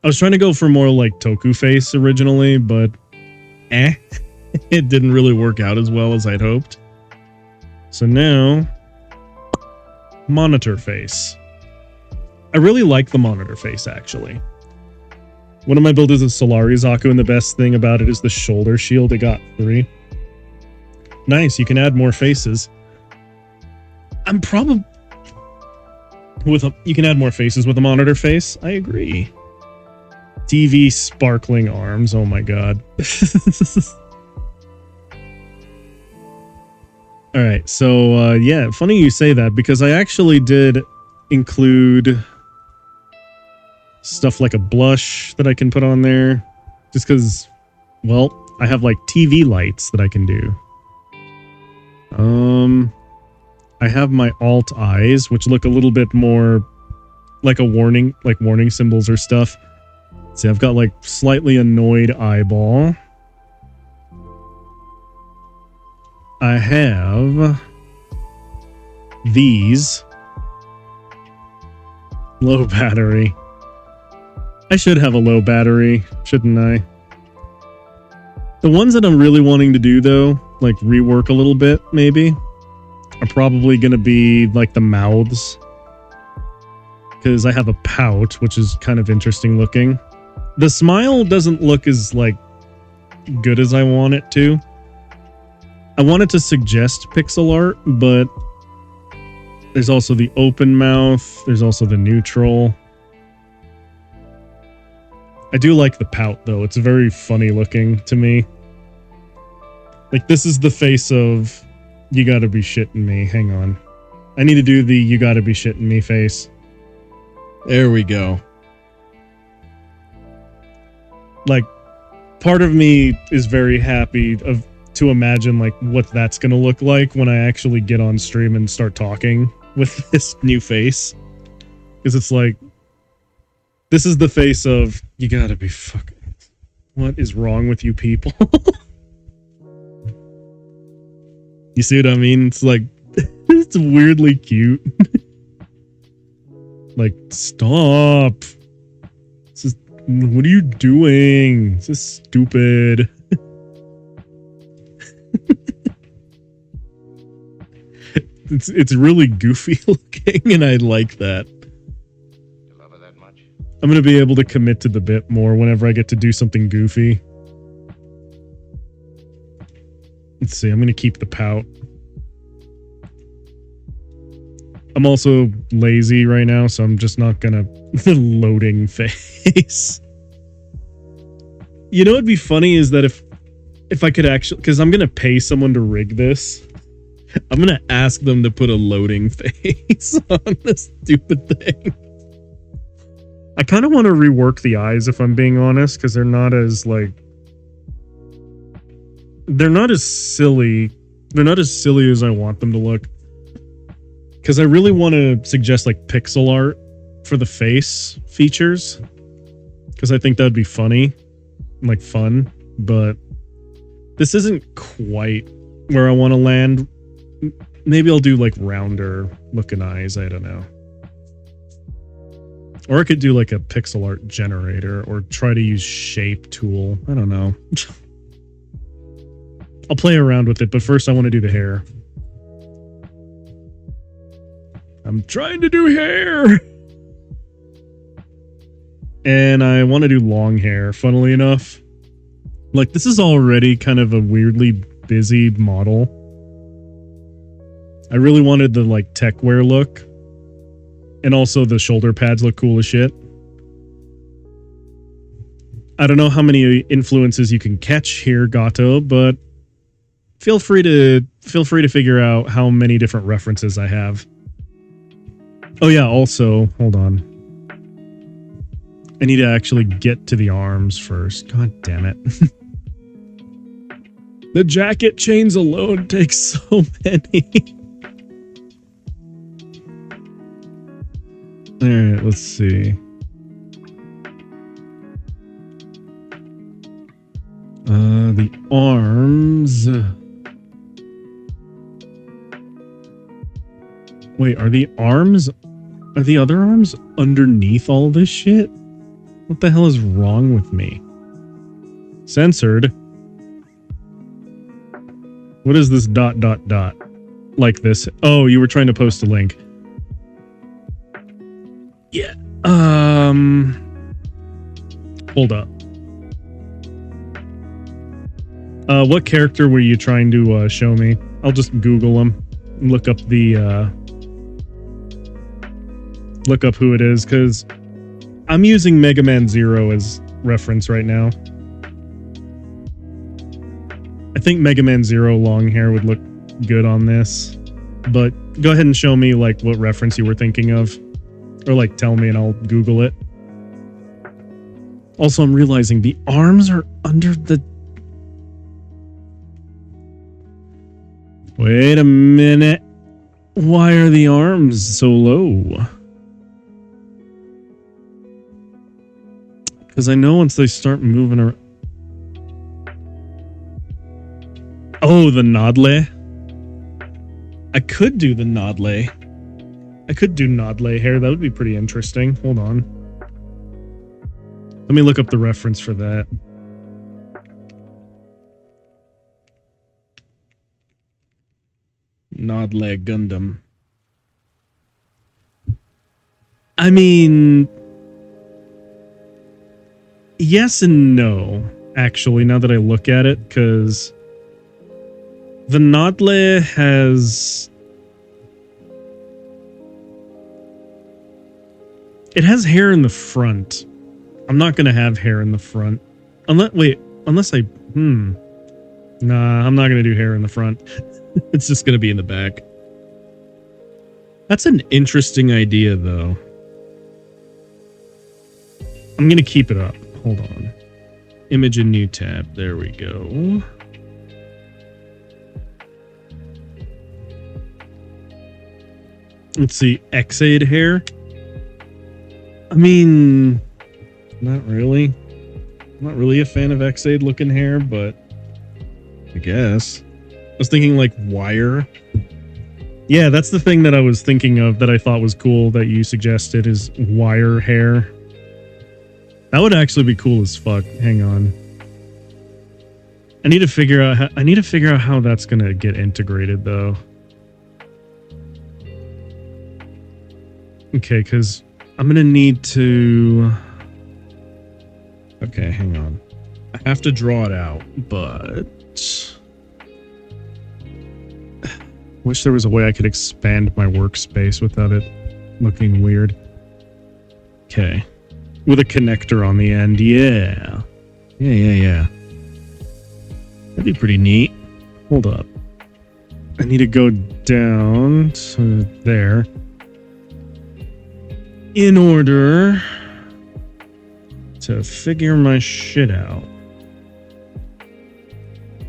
I was trying to go for more like Toku face originally, but it didn't really work out as well as I'd hoped. So now, monitor face. I really like the monitor face, actually. One of my builders is Solari Zaku, and the best thing about it is the shoulder shield. It got 3. Nice, you can add more faces. I'm probably... you can add more faces with a monitor face. I agree. TV sparkling arms. Oh my god. All right, so yeah, funny you say that because I actually did include stuff like a blush that I can put on there, just because, well, I have like TV lights that I can do. I have my alt eyes, which look a little bit more like a warning, like warning symbols or stuff. See, I've got like slightly annoyed eyeball. I have these. Low battery. I should have a low battery, shouldn't I? The ones that I'm really wanting to do, though, like rework a little bit, maybe, are probably going to be like the mouths. Because I have a pout, which is kind of interesting looking. The smile doesn't look as, like, good as I want it to. I wanted to suggest pixel art, but there's also the open mouth. There's also the neutral. I do like the pout, though. It's very funny looking to me. Like, this is the face of, you gotta be shitting me. Hang on. I need to do the you gotta be shitting me face. There we go. Like, part of me is very happy to imagine like what that's gonna look like when I actually get on stream and start talking with this new face. Because it's like, this is the face of, you gotta be fucking, what is wrong with you people? You see what I mean? It's like, it's weirdly cute. Like, stop. This is, what are you doing? This is stupid. It's really goofy looking, and I like that. You love her that much? I'm going to be able to commit to the bit more whenever I get to do something goofy. Let's see, I'm going to keep the pout. I'm also lazy right now, so I'm just not going to loading face. You know what'd be funny is that if I could actually, because I'm going to pay someone to rig this, I'm going to ask them to put a loading face on this stupid thing. I kind of want to rework the eyes, if I'm being honest, because they're not as, like... They're not as silly. They're not as silly as I want them to look. Because I really want to suggest, like, pixel art for the face features. Because I think that would be funny. Like, fun. But this isn't quite where I want to land. Maybe I'll do, like, rounder looking eyes. I don't know. Or I could do like a pixel art generator or try to use shape tool. I don't know. I'll play around with it, but first I want to do the hair. I'm trying to do hair. And I want to do long hair, funnily enough. Like, this is already kind of a weirdly busy model. I really wanted the, like, tech wear look. And also the shoulder pads look cool as shit. I don't know how many influences you can catch here, Gato, but feel free to figure out how many different references I have. Oh yeah, also, hold on. I need to actually get to the arms first. God damn it. The jacket chains alone take so many. Alright, let's see. The arms. Wait, are the other arms underneath all this shit? What the hell is wrong with me? Censored? What is this ... Like this? Oh, you were trying to post a link. Yeah. Hold up. What character were you trying to show me? I'll just Google them. Look up look up who it is, because I'm using Mega Man Zero as reference right now. I think Mega Man Zero long hair would look good on this, but go ahead and show me like what reference you were thinking of. Or like tell me and I'll Google it. Also, I'm realizing the arms are under the... Wait a minute. Why are the arms so low? Because I know once they start moving around... Oh, the Nodle. I could do the Nodle. I could do Nodle hair. That would be pretty interesting. Hold on. Let me look up the reference for that. Nodle Gundam. I mean... Yes and no, actually, now that I look at it, because... The Nodle has... It has hair in the front. I'm not going to have hair in the front. Unless I... Nah, I'm not going to do hair in the front. It's just going to be in the back. That's an interesting idea, though. I'm going to keep it up. Hold on. Image and new tab. There we go. Let's see. Xade hair. I mean, not really. I'm not really a fan of Xade looking hair, but I guess. I was thinking like wire. Yeah, that's the thing that I was thinking of that I thought was cool that you suggested is wire hair. That would actually be cool as fuck. Hang on. I need to figure out how that's going to get integrated though. Okay, cuz I'm going to need to... Okay, hang on. I have to draw it out, but... Wish there was a way I could expand my workspace without it looking weird. Okay. With a connector on the end. Yeah. Yeah. That'd be pretty neat. Hold up. I need to go down to there in order to figure my shit out.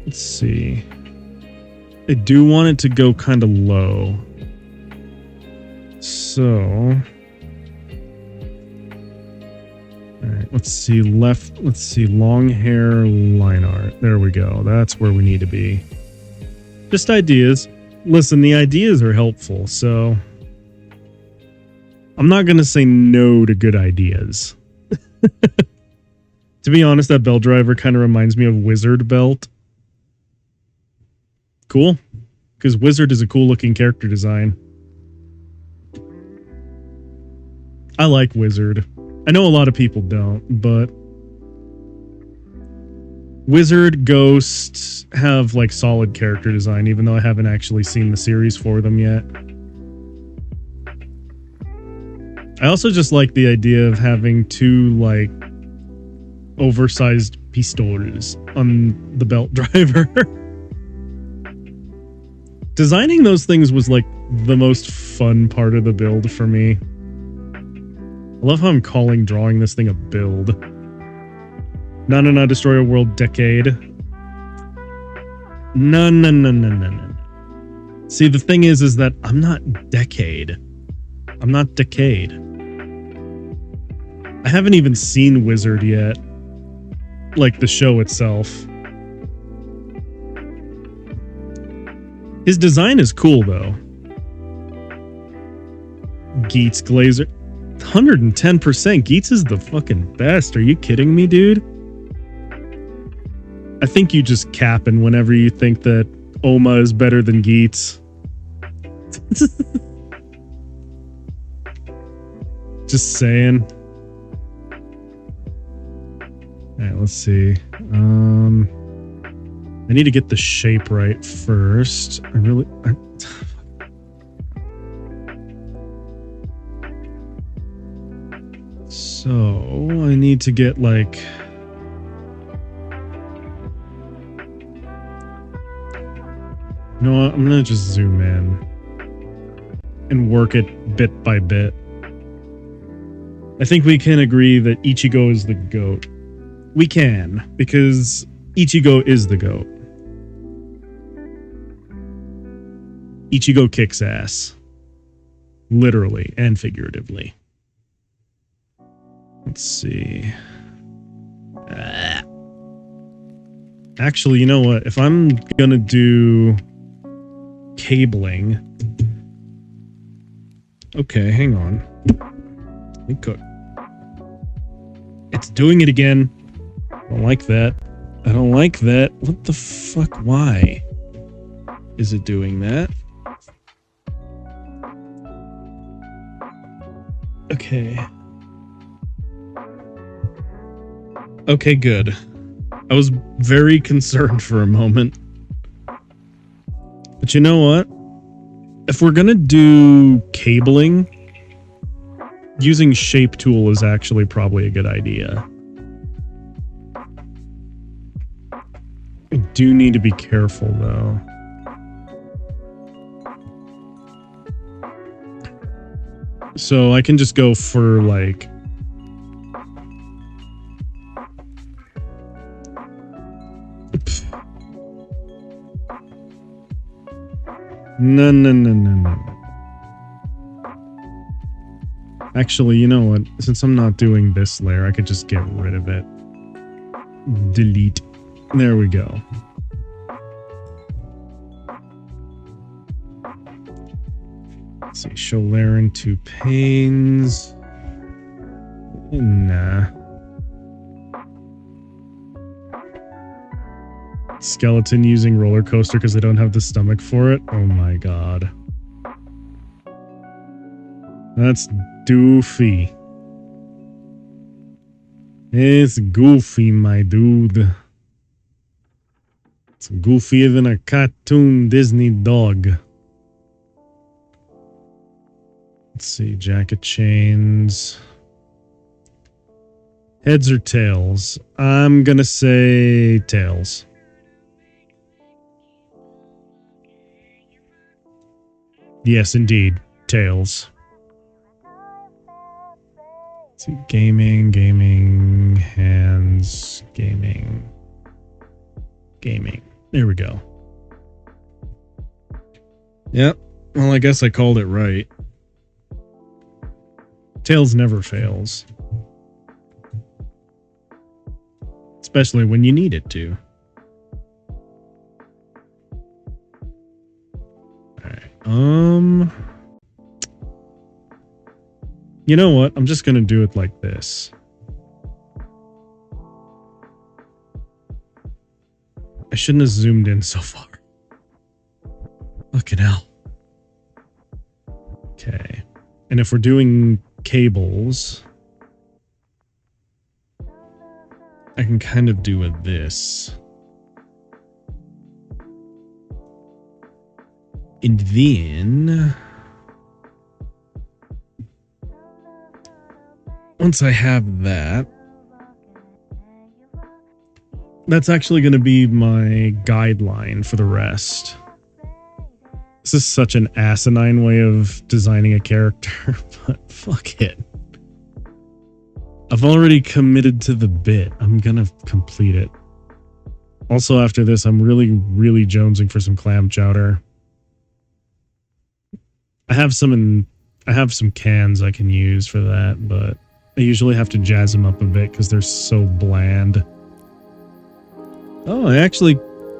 Let's see. I do want it to go kind of low. So... Alright, let's see long hair line art. There we go. That's where we need to be. Just ideas. Listen, the ideas are helpful, so... I'm not gonna say no to good ideas. To be honest, that belt driver kind of reminds me of Wizard Belt. Cool. Because Wizard is a cool looking character design. I like Wizard. I know a lot of people don't, but Wizard, Ghost have like solid character design, even though I haven't actually seen the series for them yet. I also just like the idea of having two like oversized pistols on the belt driver. Designing those things was like the most fun part of the build for me. I love how I'm drawing this thing a build. No, destroy a world decade. No. See, the thing is that I'm not decade. I'm not decade. I haven't even seen Wizard yet. Like the show itself. His design is cool though. Geats Glazer. 110%. Geats is the fucking best. Are you kidding me, dude? I think you just capping whenever you think that Oma is better than Geats. Just saying. Alright, let's see. I need to get the shape right first. So, I need to get like... You know what? I'm gonna just zoom in and work it bit by bit. I think we can agree that Ichigo is the GOAT. We can, because Ichigo is the GOAT. Ichigo kicks ass. Literally and figuratively. Let's see. Actually, you know what? If I'm gonna do cabling... Okay, hang on. Let me cook. It's doing it again. I don't like that. I don't like that. What the fuck? Why is it doing that? Okay. Okay, good. I was very concerned for a moment. But you know what? If we're gonna do cabling, using Shape Tool is actually probably a good idea. I do need to be careful, though. So I can just go for, like... No. Actually, you know what? Since I'm not doing this layer, I could just get rid of it. Delete. There we go. Let's see. Show layer into panes. Nah. Skeleton using roller coaster because they don't have the stomach for it. Oh my god. That's doofy. It's goofy, my dude. It's goofier than a cartoon Disney dog. Let's see, jacket chains. Heads or tails? I'm gonna say tails. Yes, indeed. Tails. Let's see, gaming, hands, gaming. There we go. Yep. Well, I guess I called it right. Tails never fails. Especially when you need it to. Alright. You know what? I'm just gonna do it like this. I shouldn't have zoomed in so far. Fucking hell. Okay. And if we're doing cables, I can kind of do it this. And then once I have that, that's actually going to be my guideline for the rest. This is such an asinine way of designing a character, but fuck it. I've already committed to the bit. I'm gonna complete it. Also, after this, I'm really jonesing for some clam chowder. I have some cans I can use for that, but I usually have to jazz them up a bit because they're so bland. Oh, I actually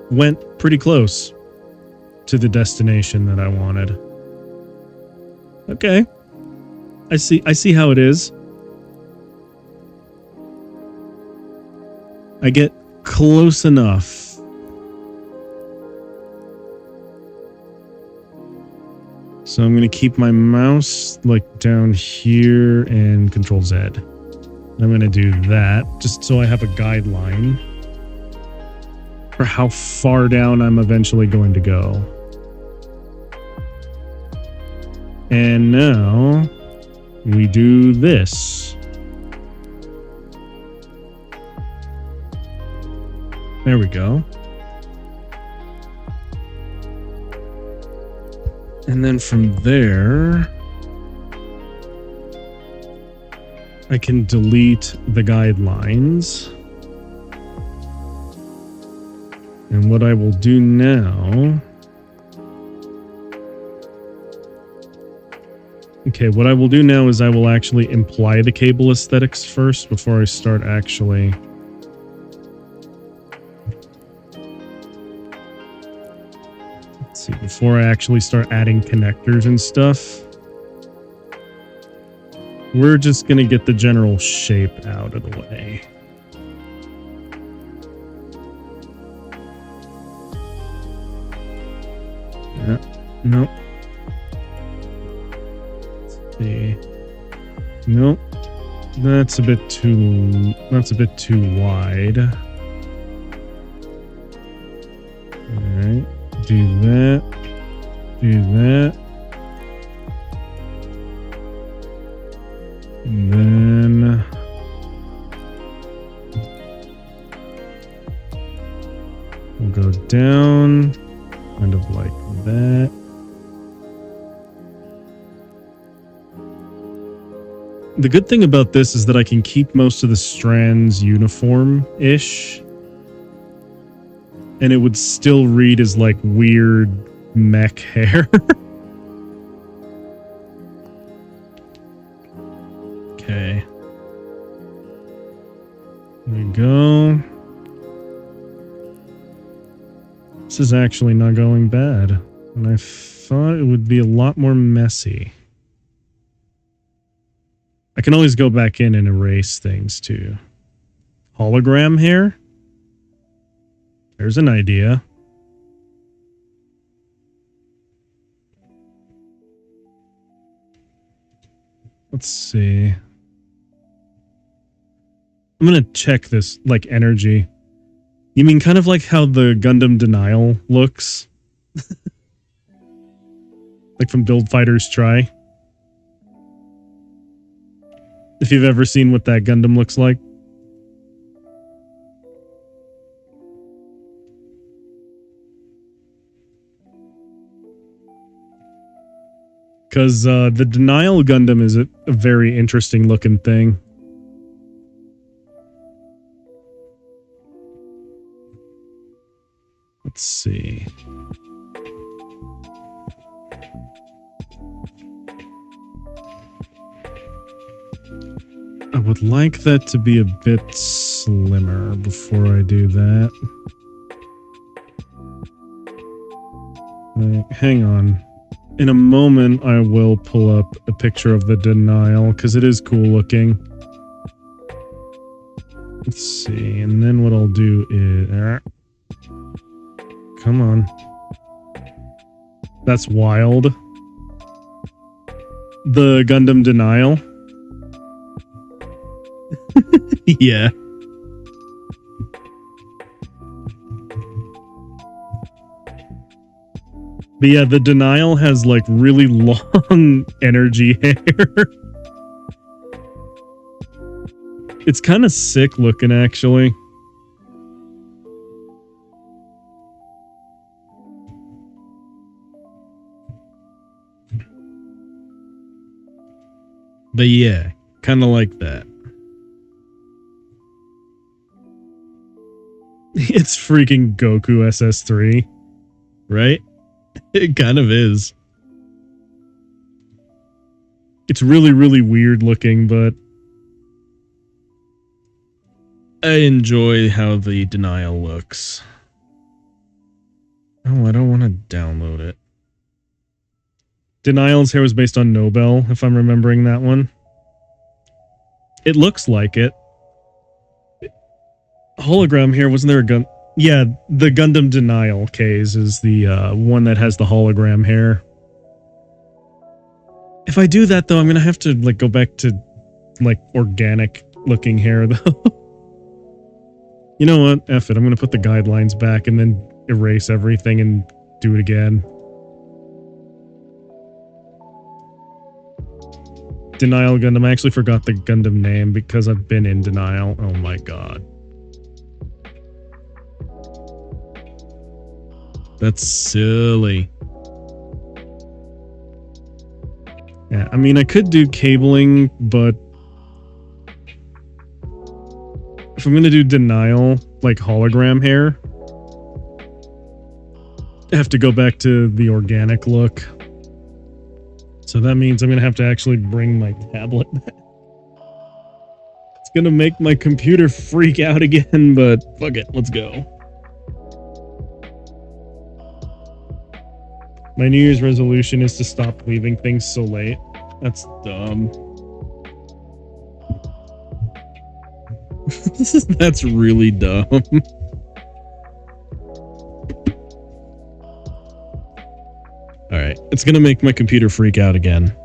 went pretty close to the destination that I wanted. Okay. I see how it is. I get close enough. So I'm going to keep my mouse like down here and Control Z. I'm going to do that just so I have a guideline for how far down I'm eventually going to go. And now we do this. There we go. And then from there, I can delete the guidelines. And what I will do now... Okay, what I will do now is I will actually imply the cable aesthetics first before I start actually... Let's see, before I actually start adding connectors and stuff. We're just going to get the general shape out of the way. Nope. Nope. That's a bit too wide. Alright. Do that. Do that. And then we'll go down, kind of like that. The good thing about this is that I can keep most of the strands uniform-ish. And it would still read as like weird mech hair. Okay. There we go. This is actually not going bad. And I thought it would be a lot more messy. I can always go back in and erase things too. Hologram hair? There's an idea. Let's see. I'm gonna check this, like, energy. You mean kind of like how the Gundam Denial looks? Like from Build Fighters Try? If you've ever seen what that Gundam looks like. Because the Denial Gundam is a very interesting looking thing. Let's see. I would like that to be a bit slimmer before I do that. Hang on. In a moment, I will pull up a picture of the Denial, because it is cool looking. Let's see, and then what I'll do is... come on. That's wild. The Gundam Denial. Yeah. But yeah, the Denial has like really long energy hair. It's kind of sick looking, actually. But yeah, kind of like that. It's freaking Goku SS3, right? It kind of is. It's really, really weird looking, but I enjoy how the Denial looks. Oh, I don't want to download it. Denial's hair was based on Nobel, if I'm remembering that one. It looks like it. Hologram here, wasn't there a gun? Yeah, the Gundam Denial case is the one that has the hologram hair. If I do that, though, I'm going to have to like go back to like organic looking hair, though. You know what? F it. I'm going to put the guidelines back and then erase everything and do it again. Denial Gundam. I actually forgot the Gundam name because I've been in denial. Oh my god. That's silly. Yeah, I mean, I could do cabling, but if I'm going to do denial, like hologram hair, I have to go back to the organic look. So that means I'm going to have to actually bring my tablet back. It's going to make my computer freak out again, but fuck it, let's go. My New Year's resolution is to stop leaving things so late. That's dumb. That's really dumb. Alright, it's gonna make my computer freak out again.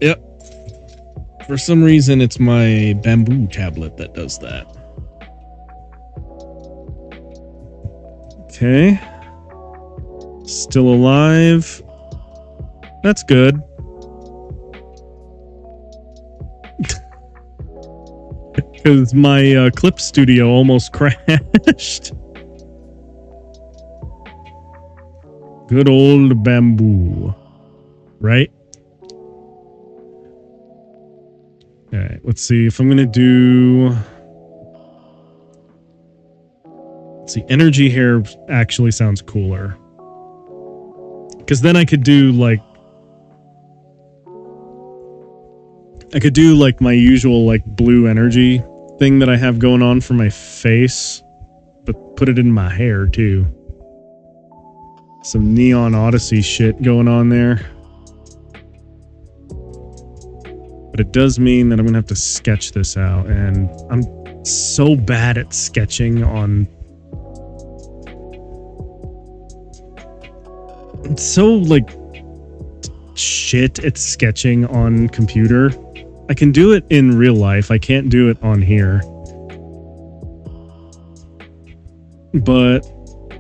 Yep. For some reason, it's my Bamboo tablet that does that. Okay. Still alive. That's good. Because my clip studio almost crashed. Good old Bamboo. Right? Alright, let's see if I'm going to do... Let's see, energy hair actually sounds cooler. Because then I could do like... I could do like my usual like blue energy thing that I have going on for my face, but put it in my hair too. Some Neon Odyssey shit going on there. But it does mean that I'm gonna have to sketch this out, and I'm so bad at sketching on... I'm so like shit at sketching on computer. I can do it in real life. I can't do it on here. But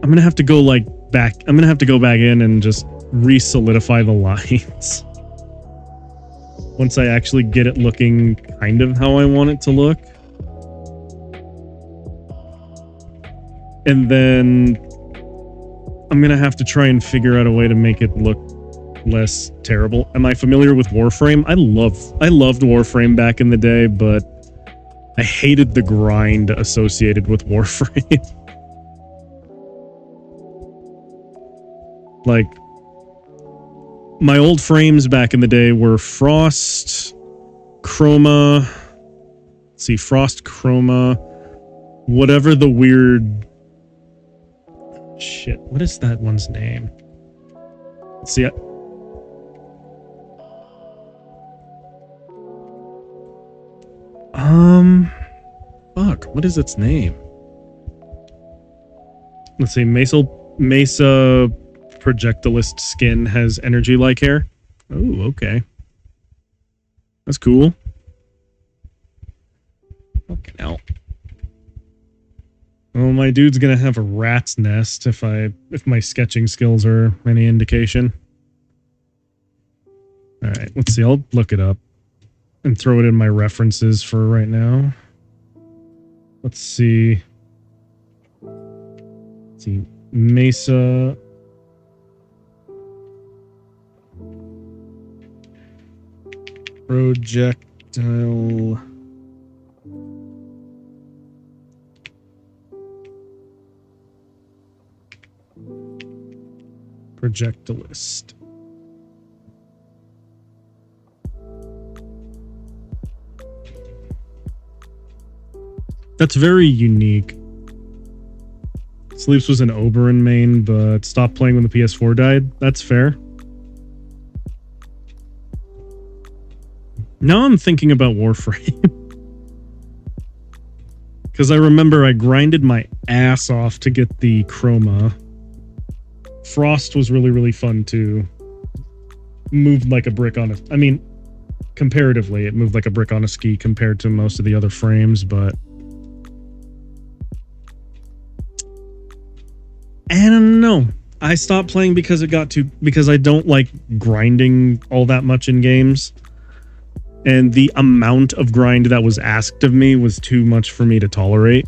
I'm gonna have to go like I'm gonna have to go back in and just re-solidify the lines. Once I actually get it looking kind of how I want it to look. And then I'm gonna have to try and figure out a way to make it look less terrible. Am I familiar with Warframe? I loved Warframe back in the day, but I hated the grind associated with Warframe. Like, my old frames back in the day were Frost, Chroma, let's see, Frost, Chroma, whatever the weird... Shit, what is that one's name? Let's see. Fuck, what is its name? Let's see, Mesa Projectilist skin has energy like hair. Oh, okay. That's cool. Fucking hell. Well, my dude's gonna have a rat's nest if my sketching skills are any indication. Alright, let's see, I'll look it up and throw it in my references for right now. Let's see. Let's see. Mesa. Projectile. Projectilist. That's very unique. Sleeps was an Oberyn main, but stopped playing when the PS4 died. That's fair. Now I'm thinking about Warframe. Because I remember I grinded my ass off to get the Chroma. Frost was really, really fun too. Moved like a brick on a... I mean, comparatively, it moved like a brick on a ski compared to most of the other frames, but... I don't know. I stopped playing because because I don't like grinding all that much in games. And the amount of grind that was asked of me was too much for me to tolerate.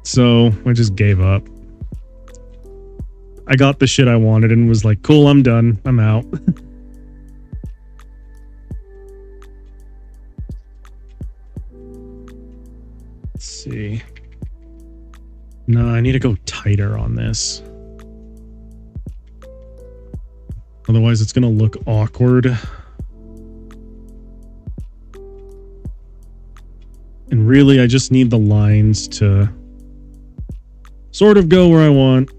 So I just gave up. I got the shit I wanted and was like, cool, I'm done. I'm out. Let's see. No, I need to go tighter on this. Otherwise, it's going to look awkward. And really, I just need the lines to sort of go where I want.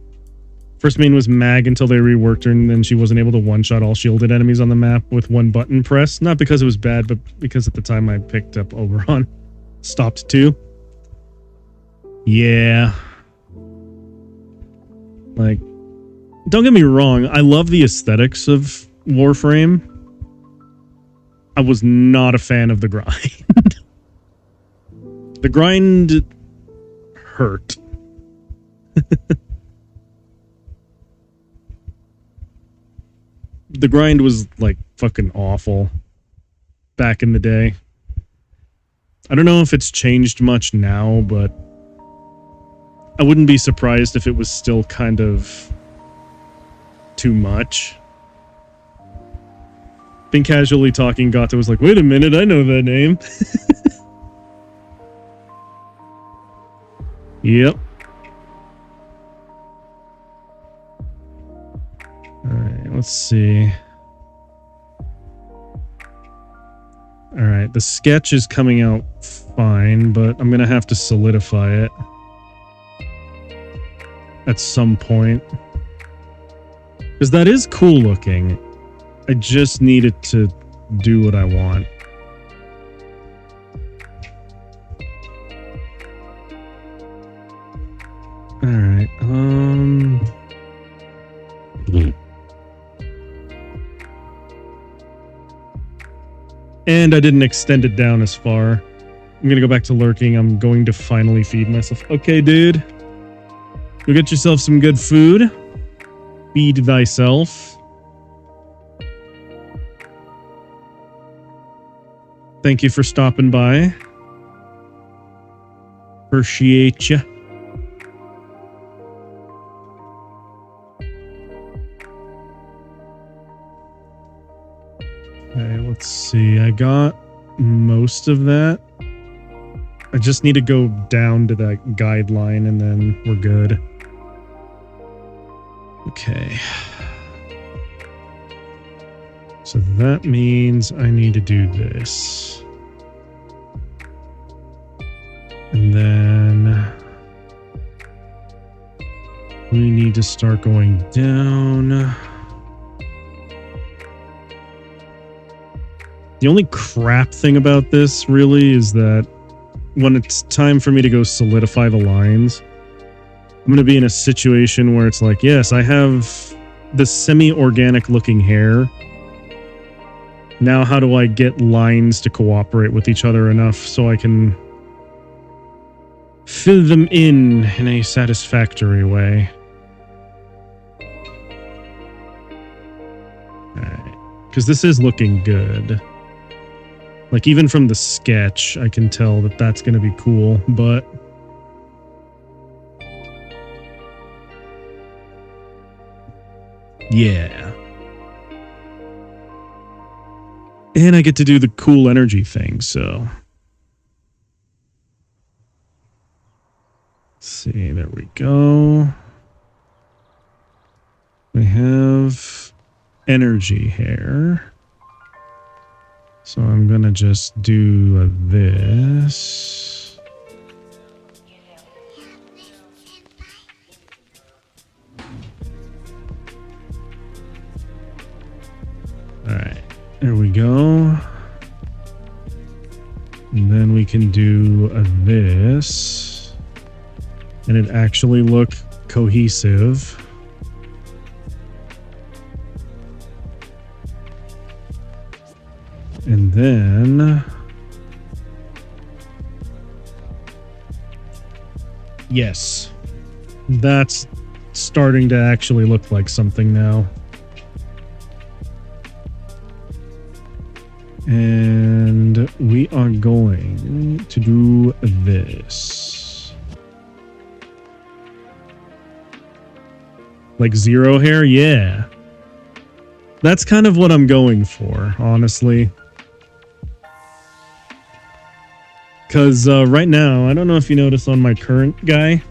First main was Mag until they reworked her, and then she wasn't able to one-shot all shielded enemies on the map with one button press. Not because it was bad, but because at the time I picked up Oberon. Stopped too. Yeah. Like, don't get me wrong, I love the aesthetics of Warframe. I was not a fan of the grind. The grind hurt. The grind was, like, fucking awful back in the day. I don't know if it's changed much now, but I wouldn't be surprised if it was still kind of too much. Been casually talking, Gata was like, wait a minute, I know that name. Yep. Alright, let's see. Alright, the sketch is coming out fine, but I'm gonna have to solidify it at some point. Because that is cool looking. I just need it to do what I want. Alright, and I didn't extend it down as far. I'm gonna go back to lurking. I'm going to finally feed myself. Okay, dude. Go get yourself some good food. feed thyself. Thank you for stopping by. Appreciate you. Okay, let's see. I got most of that. I just need to go down to that guideline and then we're good. Okay. So that means I need to do this. And then we need to start going down. The only crap thing about this really is that when it's time for me to go solidify the lines, I'm going to be in a situation where it's like, yes, I have this semi-organic looking hair. Now how do I get lines to cooperate with each other enough so I can fill them in a satisfactory way? Alright. Because this is looking good. Like, even from the sketch, I can tell that that's going to be cool, but... yeah. And I get to do the cool energy thing, so... let's see, there we go. We have energy hair. So I'm gonna just do this. Alright, there we go. And then we can do this. And it actually look cohesive. And then... yes. That's starting to actually look like something now. And we are going to do this. Like zero hair? Yeah. That's kind of what I'm going for, honestly. Because right now, I don't know if you notice on my current guy,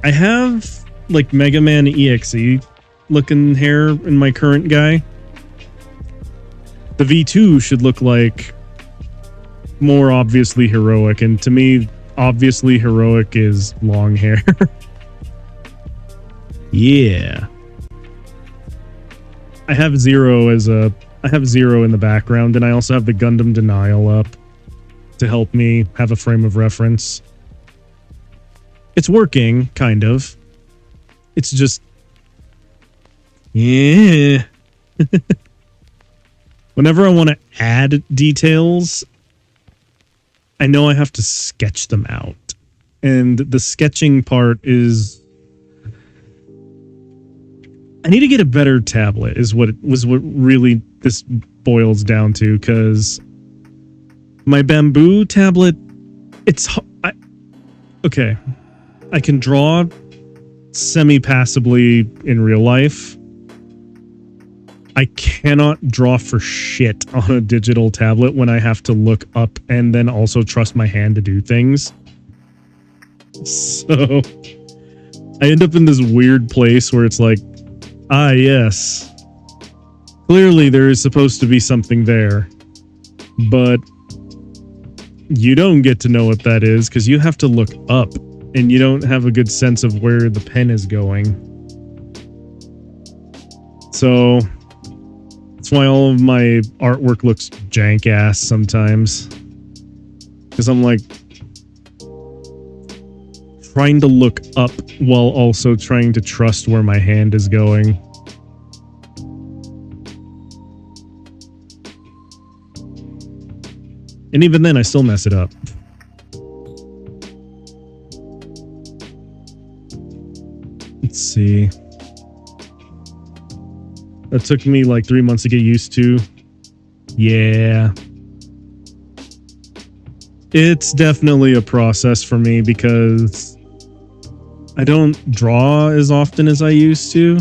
I have like Mega Man EXE looking hair in my current guy. The V2 should look like more obviously heroic, and to me, obviously heroic is long hair. Yeah. I have Zero in the background, and I also have the Gundam Denial up to help me have a frame of reference. It's working, kind of. It's just... yeah. Whenever I want to add details, I know I have to sketch them out. And the sketching part is... I need to get a better tablet, is what really this boils down to, because my Bamboo tablet, okay, I can draw semi-passably in real life. I cannot draw for shit on a digital tablet when I have to look up and then also trust my hand to do things. So I end up in this weird place where it's like, ah, yes. Clearly there is supposed to be something there. But you don't get to know what that is because you have to look up and you don't have a good sense of where the pen is going. So that's why all of my artwork looks jank ass sometimes. Because I'm like trying to look up while also trying to trust where my hand is going. And even then, I still mess it up. Let's see. That took me like 3 months to get used to. Yeah. It's definitely a process for me because I don't draw as often as I used to.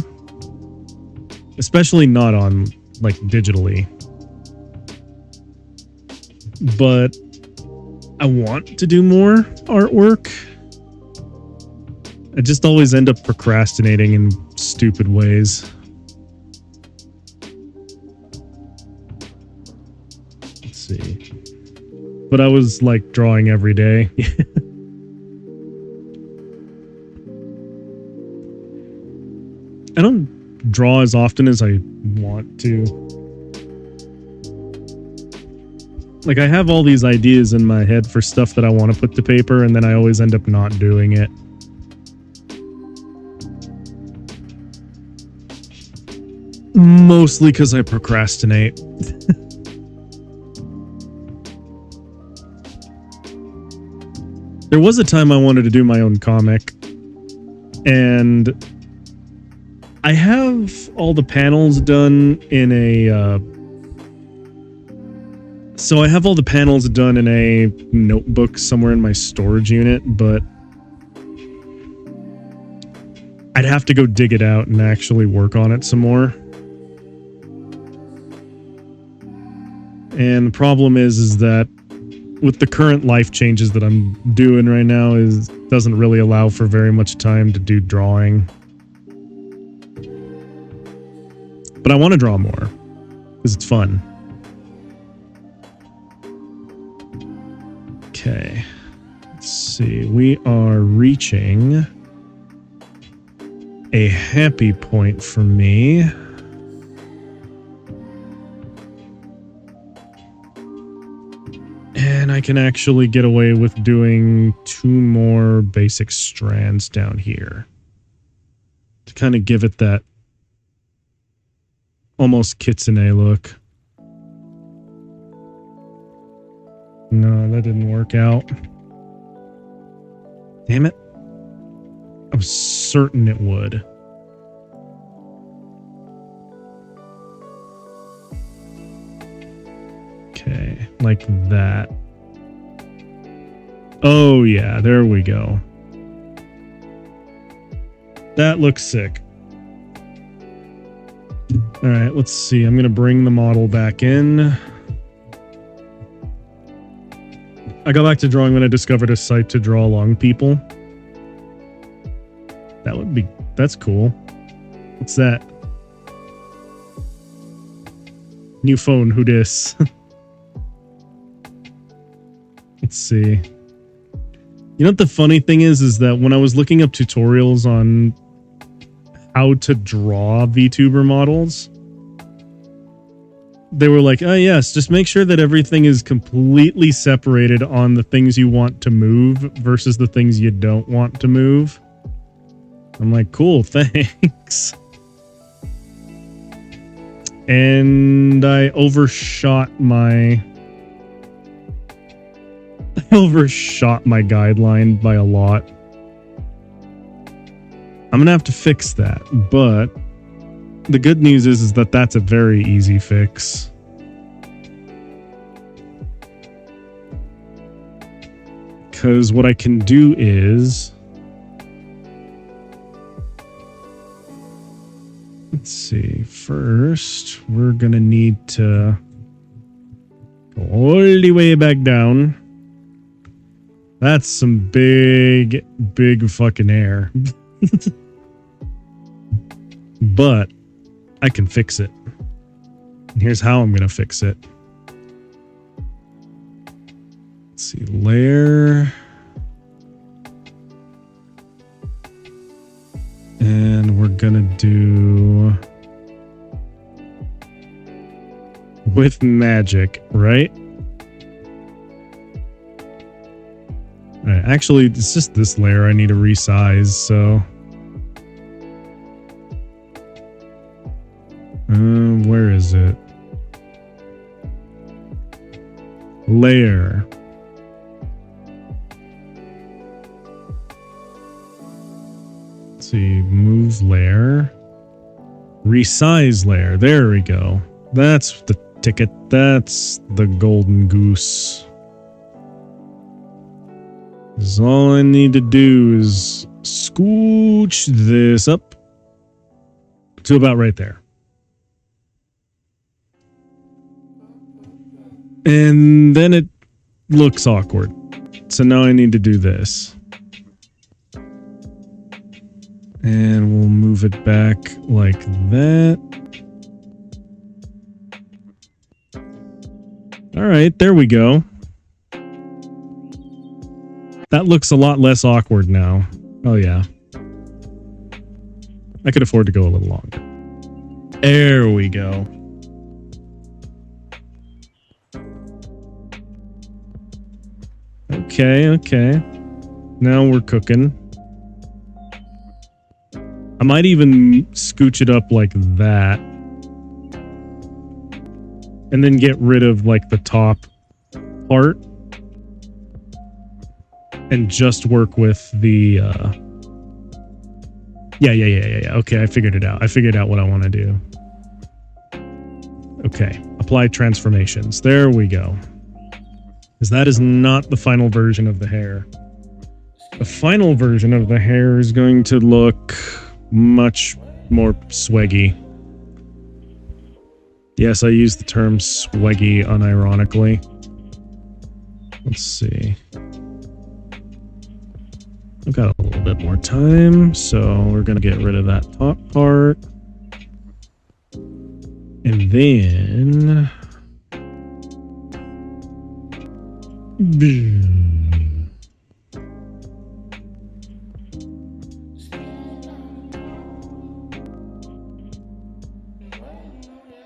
Especially not on, like, digitally. But I want to do more artwork. I just always end up procrastinating in stupid ways. Let's see. But I was, like, drawing every day. I don't draw as often as I want to. Like, I have all these ideas in my head for stuff that I want to put to paper, and then I always end up not doing it. Mostly because I procrastinate. There was a time I wanted to do my own comic, and I have all the panels done in a so I have all the panels done in a notebook somewhere in my storage unit, but I'd have to go dig it out and actually work on it some more. And the problem is that with the current life changes that I'm doing right now doesn't really allow for very much time to do drawing. But I want to draw more because it's fun. Okay, let's see. We are reaching a happy point for me. And I can actually get away with doing 2 more basic strands down here to kind of give it that almost kitsune look. No, that didn't work out. Damn it. I was certain it would. Okay, like that. Oh yeah, there we go. That looks sick. Alright, let's see. I'm going to bring the model back in. I got back to drawing when I discovered a site to draw along people. That's cool. What's that? New phone, who dis? Let's see. You know what the funny thing is that when I was looking up tutorials on how to draw VTuber models, they were like, oh yes, just make sure that everything is completely separated on the things you want to move versus the things you don't want to move. I'm like, cool, thanks. And I overshot my guideline by a lot. I'm gonna have to fix that, but the good news is that that's a very easy fix. Because what I can do is... Let's see. First, we're going to need to go all the way back down. That's some big, big fucking air. But I can fix it. And here's how I'm going to fix it. Let's see, layer. And we're going to do with magic, right? All right, actually, it's just this layer I need to resize, so... where is it? Layer. Let's see, move layer. Resize layer. There we go. That's the ticket. That's the golden goose. So all I need to do is scooch this up to about right there. And then it looks awkward. So now I need to do this. And we'll move it back like that. All right, there we go. That looks a lot less awkward now. Oh yeah. I could afford to go a little longer. There we go. Okay. Now we're cooking. I might even scooch it up like that. And then get rid of like the top part. And just work with the Yeah. Okay, I figured it out. I figured out what I want to do. Okay, apply transformations. There we go. Because that is not the final version of the hair. The final version of the hair is going to look much more swaggy. Yes, I use the term swaggy unironically. Let's see. I've got a little bit more time, so we're going to get rid of that top part. And then...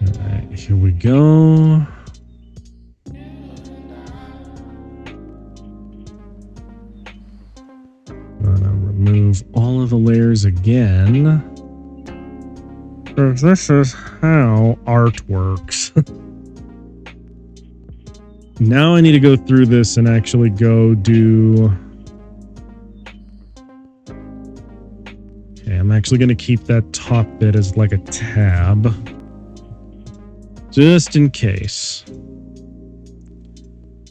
Alright, here we go. Remove all of the layers again. So this is how art works. Now I need to go through this and actually go do... Okay, I'm actually going to keep that top bit as like a tab. Just in case.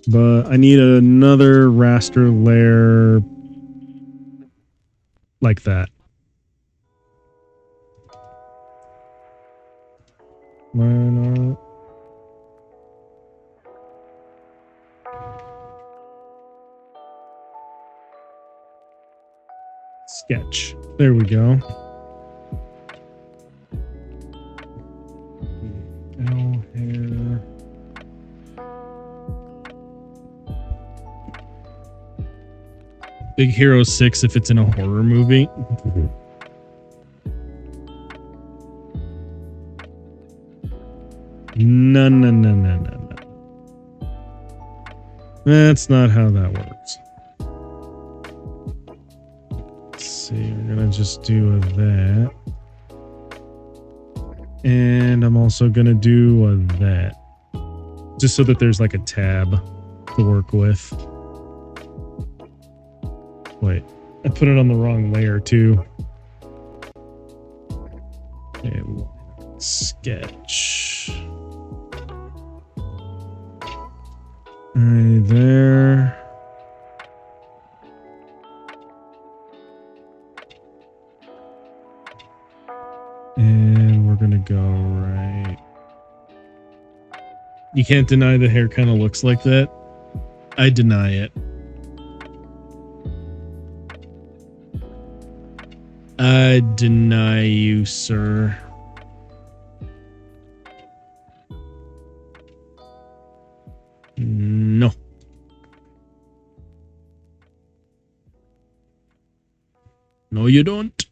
But I need another raster layer like that. Why not? Sketch. There we go. L hair. Big Hero 6 if it's in a horror movie. No. That's not how that works. Let's see, we're gonna just do that. And I'm also gonna do that. Just so that there's like a tab to work with. Wait, I put it on the wrong layer too. Okay, sketch. Right there. And we're gonna go right. You can't deny the hair kind of looks like that. I deny it. I deny you, sir. No. No, you don't.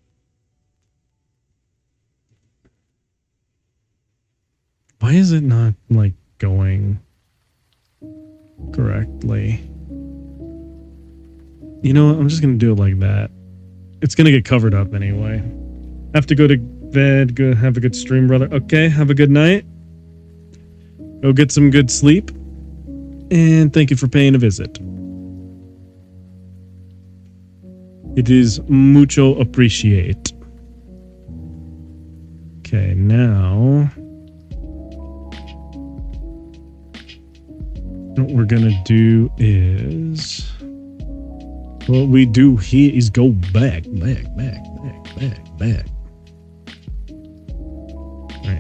Why is it not, like, going correctly? You know what? I'm just gonna do it like that. It's gonna get covered up anyway. Have to go to bed. Go have a good stream, brother. Okay, have a good night. Go get some good sleep. And thank you for paying a visit. It is mucho appreciate. Okay, now what we're gonna do is what we do here is go back. Alright,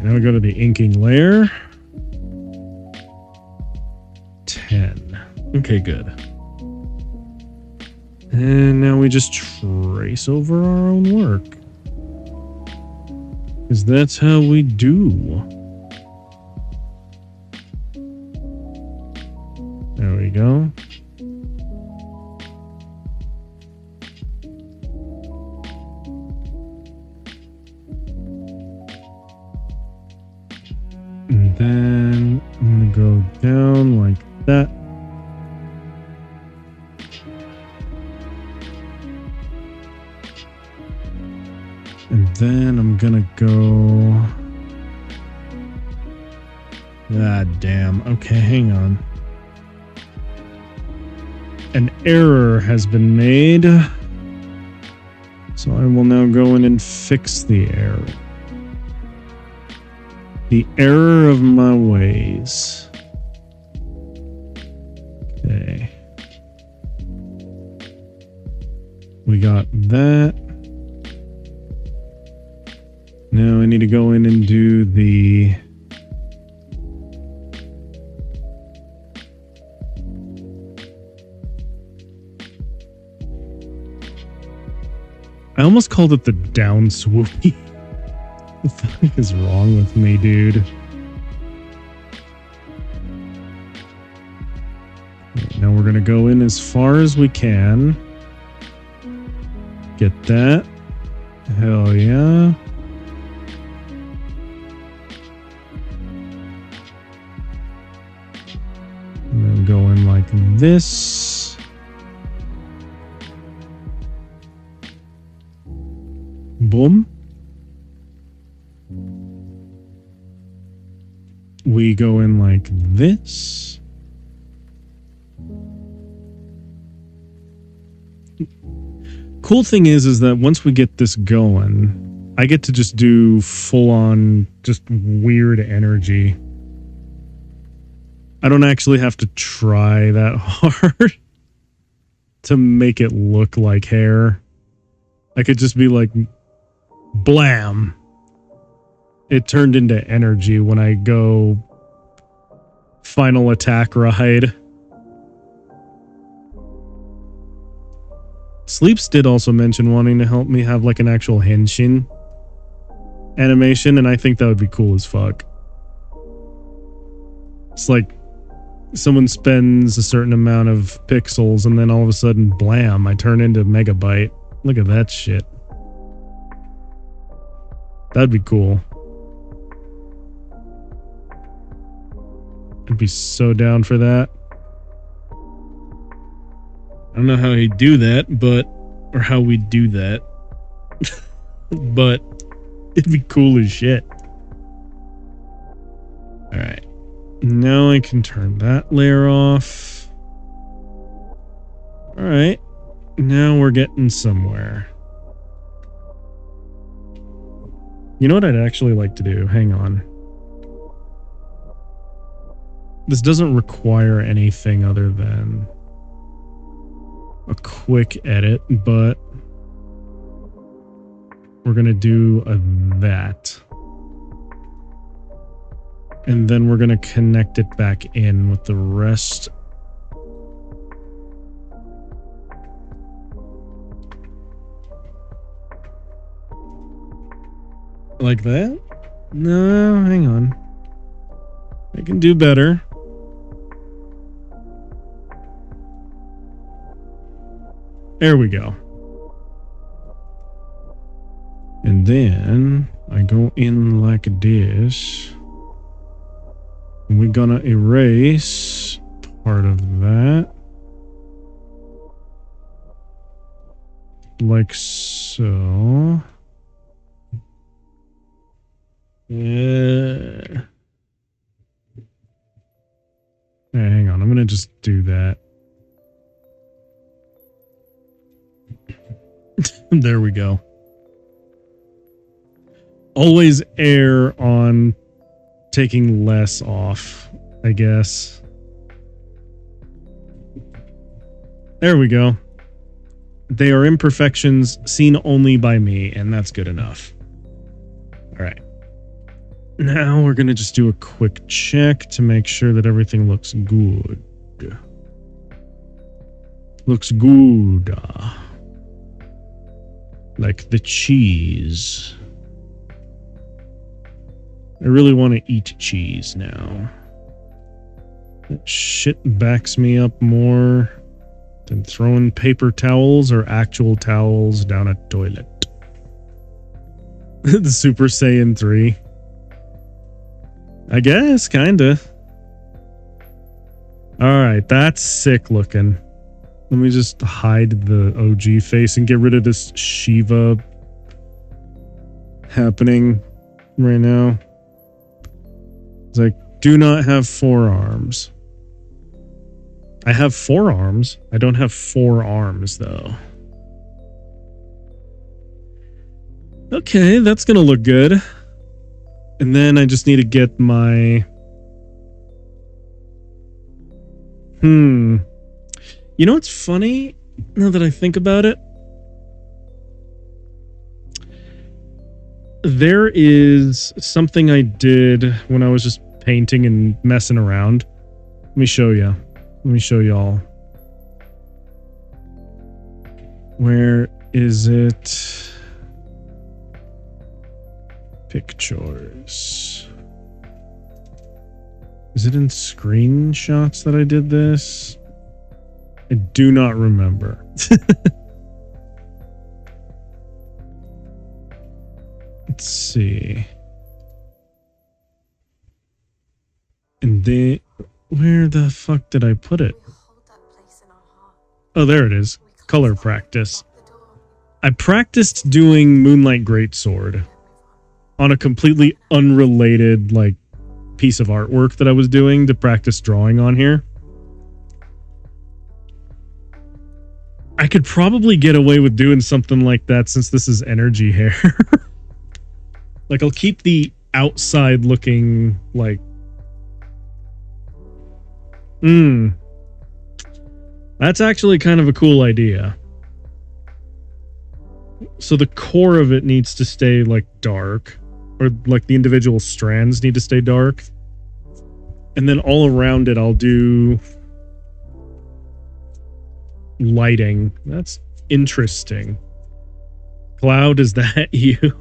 now we go to the inking layer. 10. Okay, good. And now we just trace over our own work. Because that's how we do. There we go. And then I'm going to go down like that. And then I'm gonna go... God damn. Okay, hang on. An error has been made. So I will now go in and fix the error. The error of my ways. Okay. We got that. Now I need to go in and do the... I almost called it the down swoopy. What the fuck is wrong with me, dude? Okay, now we're gonna go in as far as we can. Get that. Hell yeah. And then go in like this. Boom. We go in like this. Cool thing is that once we get this going, I get to just do full on just weird energy. I don't actually have to try that hard to make it look like hair. I could just be like, blam. It turned into energy when I go final attack ride. Sleeps did also mention wanting to help me have like an actual henshin animation, and I think that would be cool as fuck. It's like someone spends a certain amount of pixels and then all of a sudden, blam, I turn into Megabyte. Look at that shit. That'd be cool. I'd be so down for that. I don't know how he'd do that, but... or how we'd do that. But it'd be cool as shit. Alright. Now I can turn that layer off. Alright. Now we're getting somewhere. You know what I'd actually like to do? Hang on. This doesn't require anything other than a quick edit, but we're gonna do that. And then we're gonna connect it back in with the rest. Like that? No, hang on. I can do better. There we go. And then I go in like this. And we're gonna erase part of that. Like so. Yeah. Hey, hang on. I'm gonna just do that. There we go. always err on taking less off, I guess. There we go. They are imperfections seen only by me, and that's good enough. All right. Now we're going to just do a quick check to make sure that everything looks good. Looks good. Like the cheese. I really want to eat cheese now. That shit backs me up more than throwing paper towels or actual towels down a toilet. The Super Saiyan 3. I guess, kinda. Alright, that's sick looking. Let me just hide the OG face and get rid of this Shiva happening right now. It's like, do not have forearms. I have forearms. I don't have 4 arms, though. Okay, that's gonna look good. And then I just need to get my... You know what's funny? Now that I think about it? There is something I did when I was just painting and messing around. Let me show you. Let me show y'all. Where is it? Pictures. Is it in screenshots that I did this? I do not remember. Let's see. And then, where the fuck did I put it? We hold that place in our heart. Oh, there it is. We close Color it, practice. lock the door, I practiced doing Moonlight Greatsword and move on a completely unrelated, like, piece of artwork that I was doing to practice drawing on here. I could probably get away with doing something like that since this is energy hair. Like, I'll keep the outside looking, like... That's actually kind of a cool idea. So the core of it needs to stay, like, dark. Or, like, the individual strands need to stay dark. And then all around it, I'll do... lighting. That's interesting. Cloud, is that you?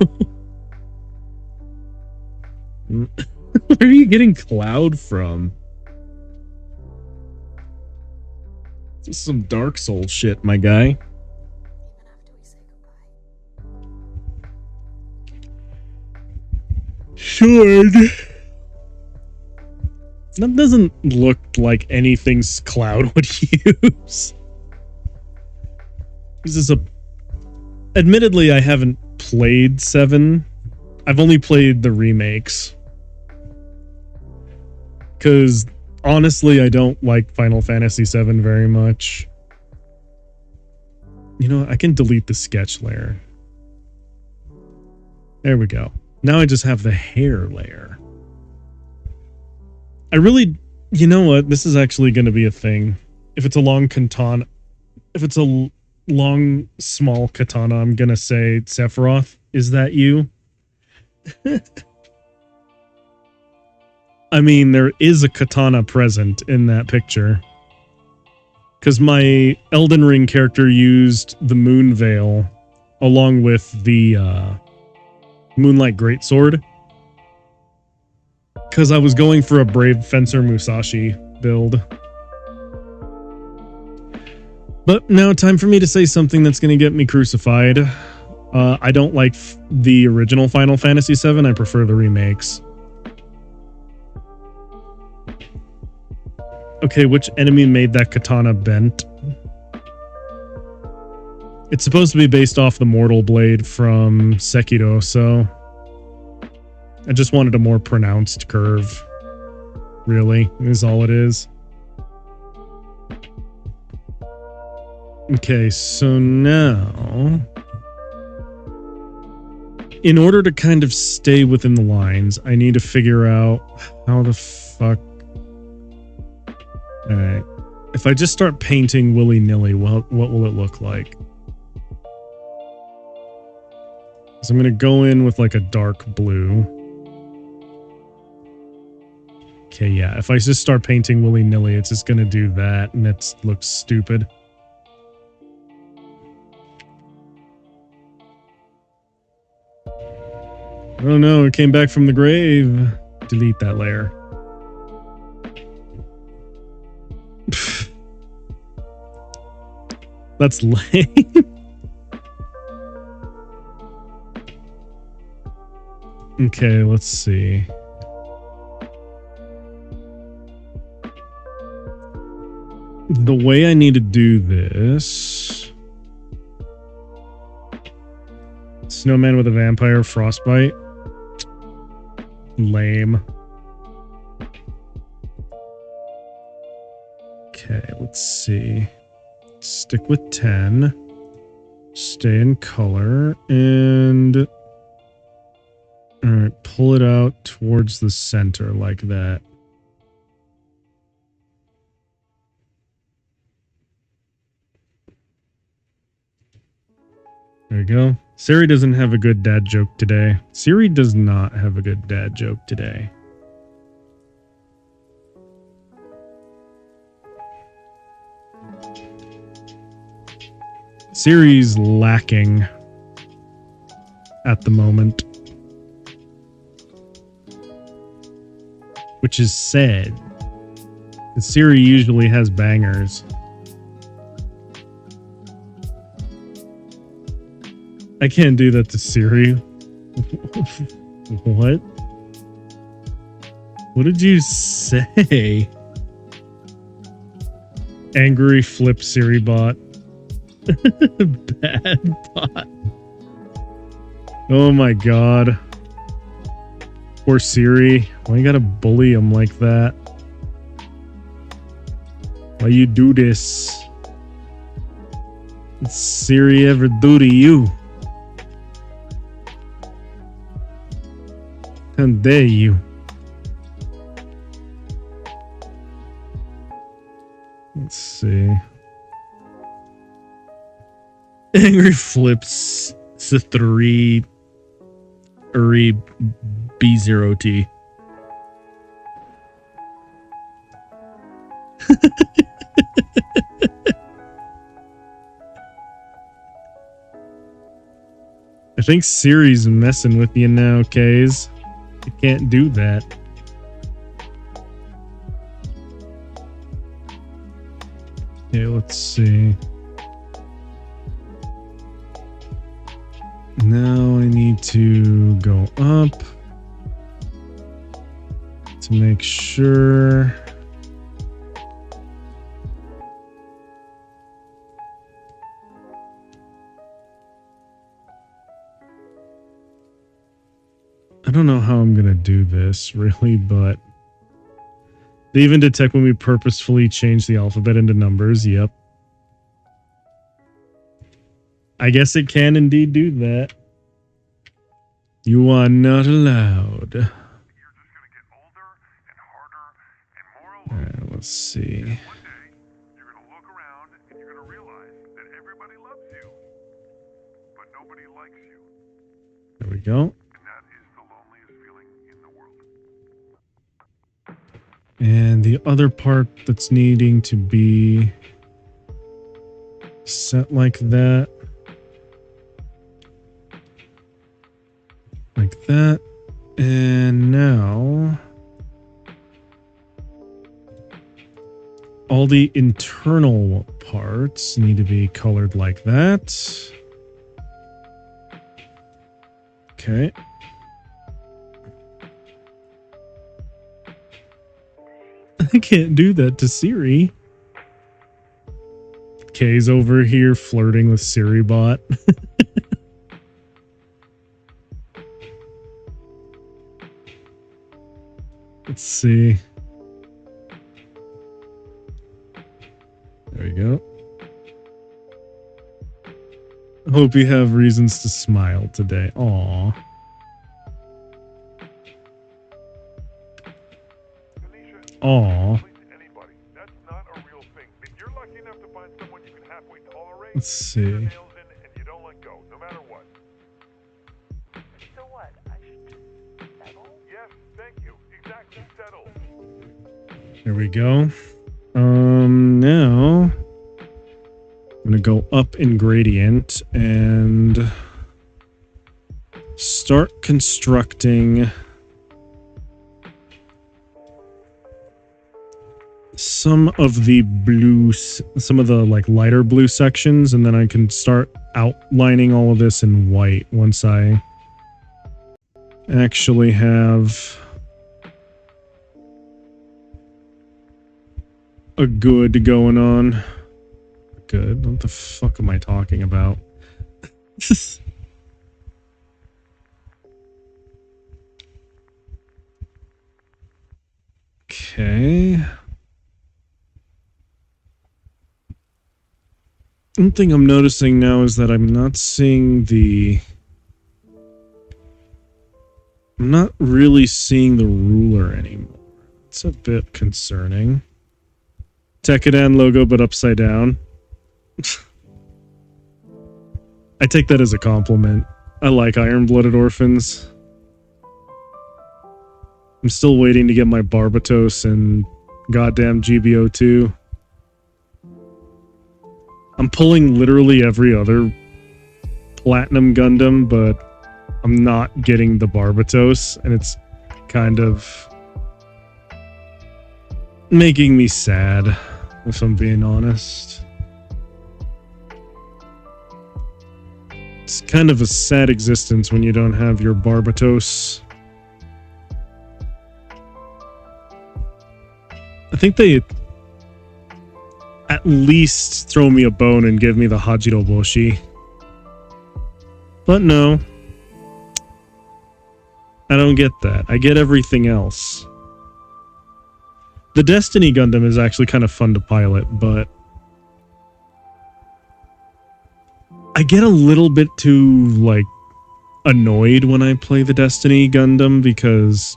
Where are you getting Cloud from? This is some Dark Souls shit, my guy. even after we say goodbye. Sword. That doesn't look like anything Cloud would use. This is a... Admittedly, I haven't played 7. I've only played the remakes. Because, honestly, I don't like Final Fantasy 7 very much. You know, I can delete the sketch layer. There we go. Now I just have the hair layer. I really... You know what? This is actually going to be a thing. If it's a long katana... If it's a long, small katana, I'm going to say, Sephiroth, is that you? I mean, there is a katana present in that picture. Because my Elden Ring character used the Moon Veil along with the Moonlight Greatsword. Because I was going for a Brave Fencer Musashi build. But now, time for me to say something that's going to get me crucified. I don't like the original Final Fantasy VII. I prefer the remakes. Okay, which enemy made that katana bent? It's supposed to be based off the Mortal Blade from Sekiro, so... I just wanted a more pronounced curve. Really, is all it is. Okay, so now... in order to kind of stay within the lines, I need to figure out how the fuck... Alright. If I just start painting willy-nilly, what will it look like? So I'm going to go in with like a dark blue. Okay, yeah. If I just start painting willy-nilly, it's just going to do that, and it looks stupid. Oh no, it came back from the grave. Delete that layer. That's lame. Okay, let's see. The way I need to do this... Snowman with a vampire frostbite. Lame. Okay, let's see. Stick with 10. Stay in color. And... Alright, pull it out towards the center like that. There you go. Siri doesn't have a good dad joke today. Siri does not have a good dad joke today. Siri's lacking at the moment. Which is sad. Siri usually has bangers. I can't do that to Siri. What? What did you say? Angry flip Siri bot. Bad bot. Oh my god. Poor Siri. Why you gotta bully him like that? Why you do this? What's Siri ever do to you? How dare you? Let's see. Angry flips C3 Uri B0T. I think Siri's messing with you now, Kays. You can't do that. Okay, let's see. Now I need to go up to make sure. I don't know how I'm going to do this, really, but they even detect when we purposefully change the alphabet into numbers. Yep. I guess it can indeed do that. You are not allowed. You're just going to get older and harder and more alone. Alright, let's see. One day, you're going to look around and you're going to realize that everybody loves you, but nobody likes you. There we go. And that is the loneliest feeling in the world. And the other part that's needing to be set like that. Like that. And now all the internal parts need to be colored like that. Okay. I can't do that to Siri. Kay's over here flirting with Siri bot. Let's see. There we go. Hope you have reasons to smile today. Aww. Aw. Anybody. That's not a real thing. If you're lucky enough to find someone you can halfway tolerate, Let's see. put your nails in and you don't let go, no matter what. So what? I should just settle? Yes, thank you. Exactly, settle. There we go. Now I'm gonna go up in gradient and start constructing some of the some of the like lighter blue sections, and then I can start outlining all of this in white once I actually have a good going on. Good. What the fuck am I talking about? Okay. One thing I'm noticing now is that I'm not seeing I'm not really seeing the ruler anymore. It's a bit concerning. Tekkadan logo, but upside down. I take that as a compliment. I like Iron-Blooded Orphans. I'm still waiting to get my Barbatos and goddamn GBO2. I'm pulling literally every other Platinum Gundam, but I'm not getting the Barbatos, and it's kind of making me sad, if I'm being honest. It's kind of a sad existence when you don't have your Barbatos. I think they at least throw me a bone and give me the Hajiroboshi. But no. I don't get that. I get everything else. The Destiny Gundam is actually kind of fun to pilot, but I get a little bit too, like, annoyed when I play the Destiny Gundam because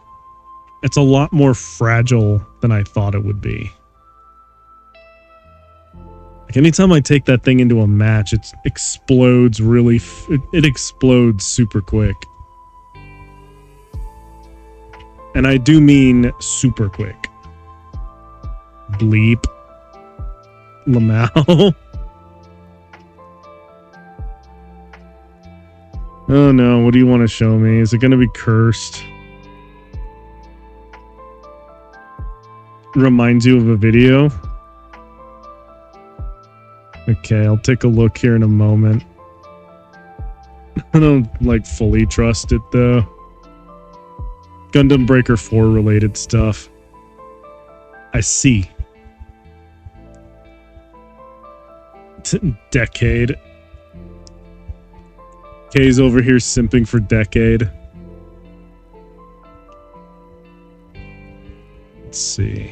it's a lot more fragile than I thought it would be. Like, anytime I take that thing into a match, it explodes really... it explodes super quick. And I do mean super quick. Bleep. Lamau. Oh no, what do you want to show me? Is it going to be cursed? Reminds you of a video? Okay, I'll take a look here in a moment. I don't, like, fully trust it, though. Gundam Breaker 4 related stuff. I see. Decade. Kay's over here simping for Decade. Let's see.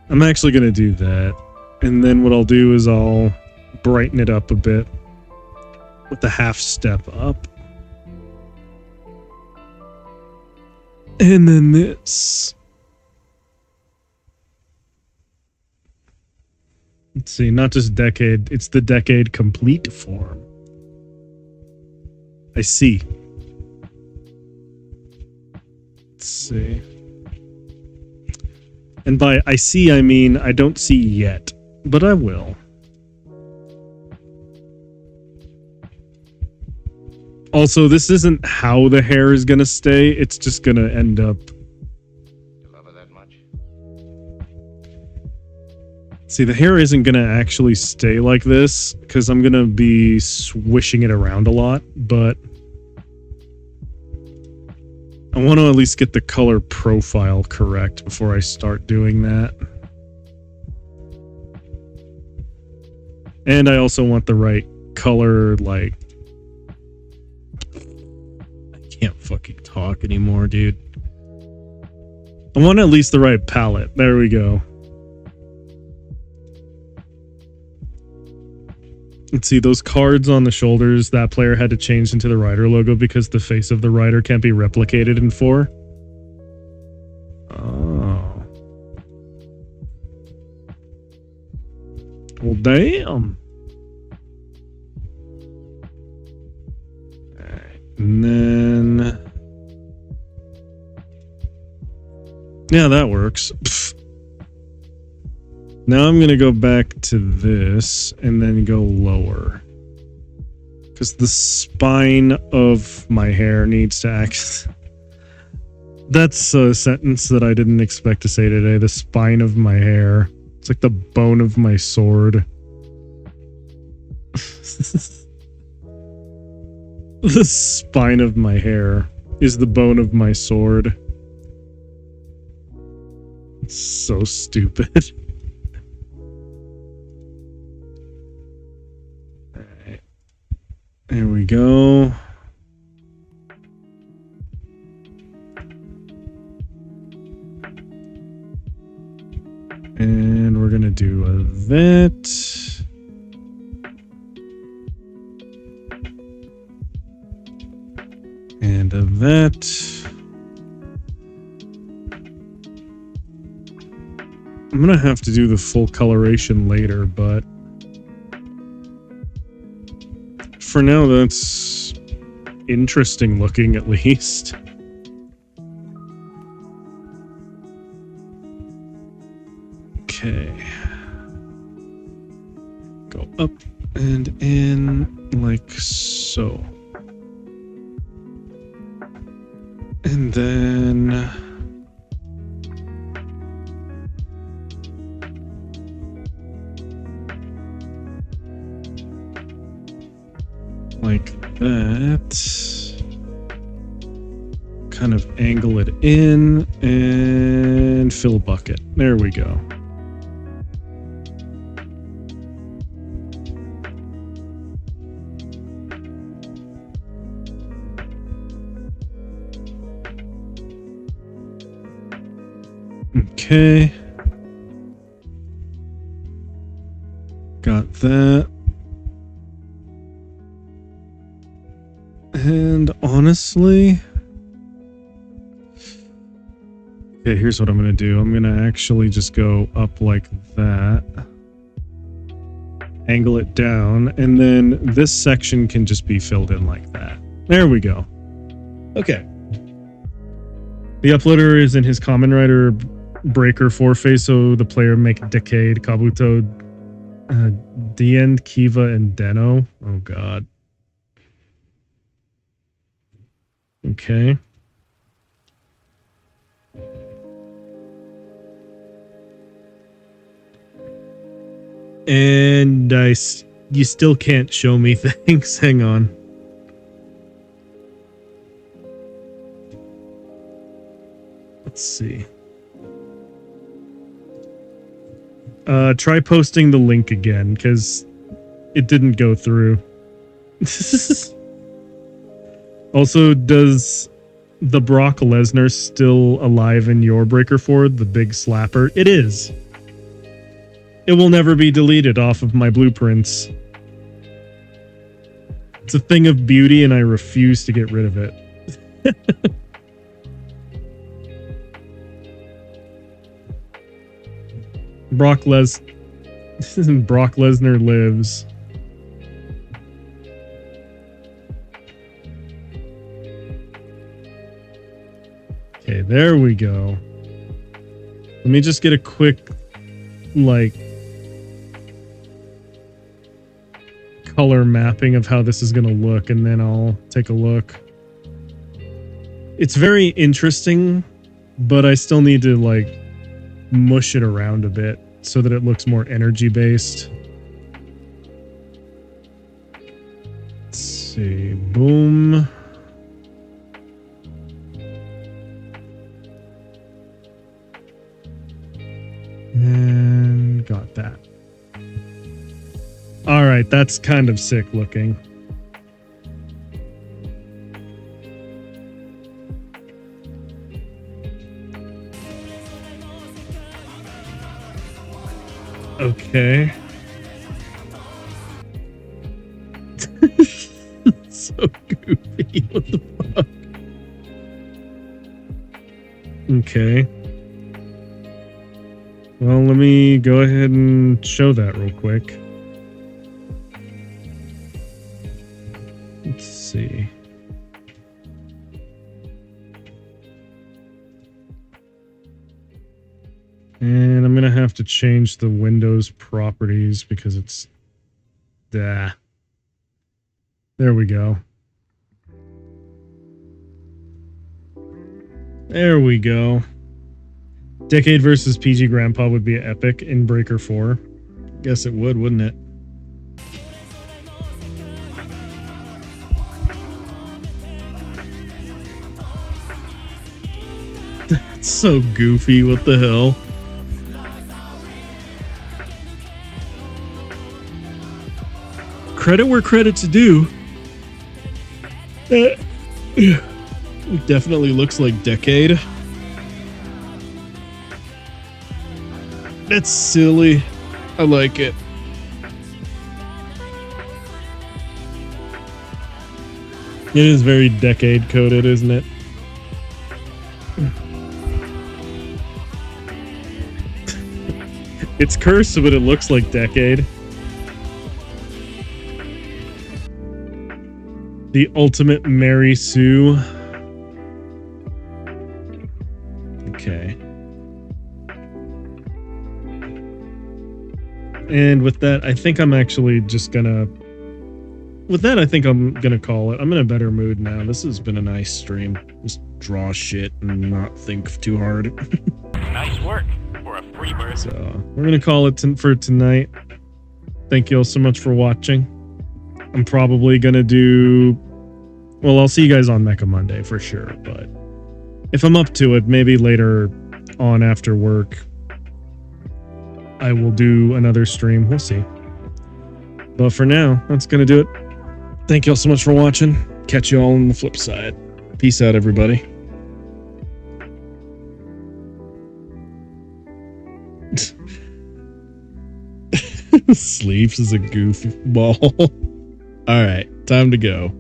I'm actually going to do that. And then what I'll do is I'll brighten it up a bit with the half step up. And then this. Let's see, not just Decade, it's the Decade complete form. I see. Let's see. And by I see, I mean I don't see yet, but I will. Also, this isn't how the hair is going to stay, it's just going to end up... You love her that much? See, the hair isn't going to actually stay like this, because I'm going to be swishing it around a lot, but... I want to at least get the color profile correct before I start doing that. And I also want the right color, like... I can't fucking talk anymore, dude. I want at least the right palette. There we go. Let's see, those cards on the shoulders, that player had to change into the rider logo because the face of the rider can't be replicated in 4. Oh. Well, damn. Alright, and then... Yeah, that works. Pfft. Now I'm gonna go back to this and then go lower. Because the spine of my hair needs to act... That's a sentence that I didn't expect to say today. The spine of my hair. It's like the bone of my sword. The spine of my hair is the bone of my sword. It's so stupid. Alright. There we go. And we're gonna do a vet. And a vet. I'm gonna have to do the full coloration later, but for now that's interesting looking at least. Okay. Go up and in like so. And then like that. Kind of angle it in and fill bucket. There we go. Okay. Got that. And honestly... Okay, here's what I'm going to do. I'm going to actually just go up like that. Angle it down. And then this section can just be filled in like that. There we go. Okay. The uploader is in his Kamen Rider Breaker 4 phase, so the player make Decade, Kabuto, Dien, Kiva, and Deno. Oh god. Okay. And you still can't show me things. Hang on. Let's see. Try posting the link again, because it didn't go through. Also, does the Brock Lesnar still alive in your Breaker 4, the big slapper? It is. It will never be deleted off of my blueprints. It's a thing of beauty, and I refuse to get rid of it. Brock Lesnar lives. Okay, there we go. Let me just get a quick, like, color mapping of how this is going to look, and then I'll take a look. It's very interesting, but I still need to, like, mush it around a bit so that it looks more energy based. Let's see. Boom. And got that. All right, that's kind of sick looking. Okay. So goofy. What the fuck? Okay. Well, let me go ahead and show that real quick. Let's see. And I'm going to have to change the Windows properties because it's... There we go. There we go. Decade versus PG Grandpa would be epic in Breaker 4. Guess it would, wouldn't it? That's so goofy, what the hell? Credit where credit's due. It definitely looks like Decade. That's silly. I like it. It is very Decade coded, isn't it? It's cursed, but it looks like Decade. The ultimate Mary Sue. Okay. And with that, I think I'm actually just gonna... With that, I think I'm gonna call it. I'm in a better mood now. This has been a nice stream. Just draw shit and not think too hard. Nice work for a free bird. So, we're gonna call it for tonight. Thank you all so much for watching. I'm probably gonna do... Well, I'll see you guys on Mecha Monday for sure, but if I'm up to it, maybe later on after work, I will do another stream. We'll see. But for now, that's gonna do it. Thank you all so much for watching. Catch you all on the flip side. Peace out, everybody. Sleeps is a goofball. All right, time to go.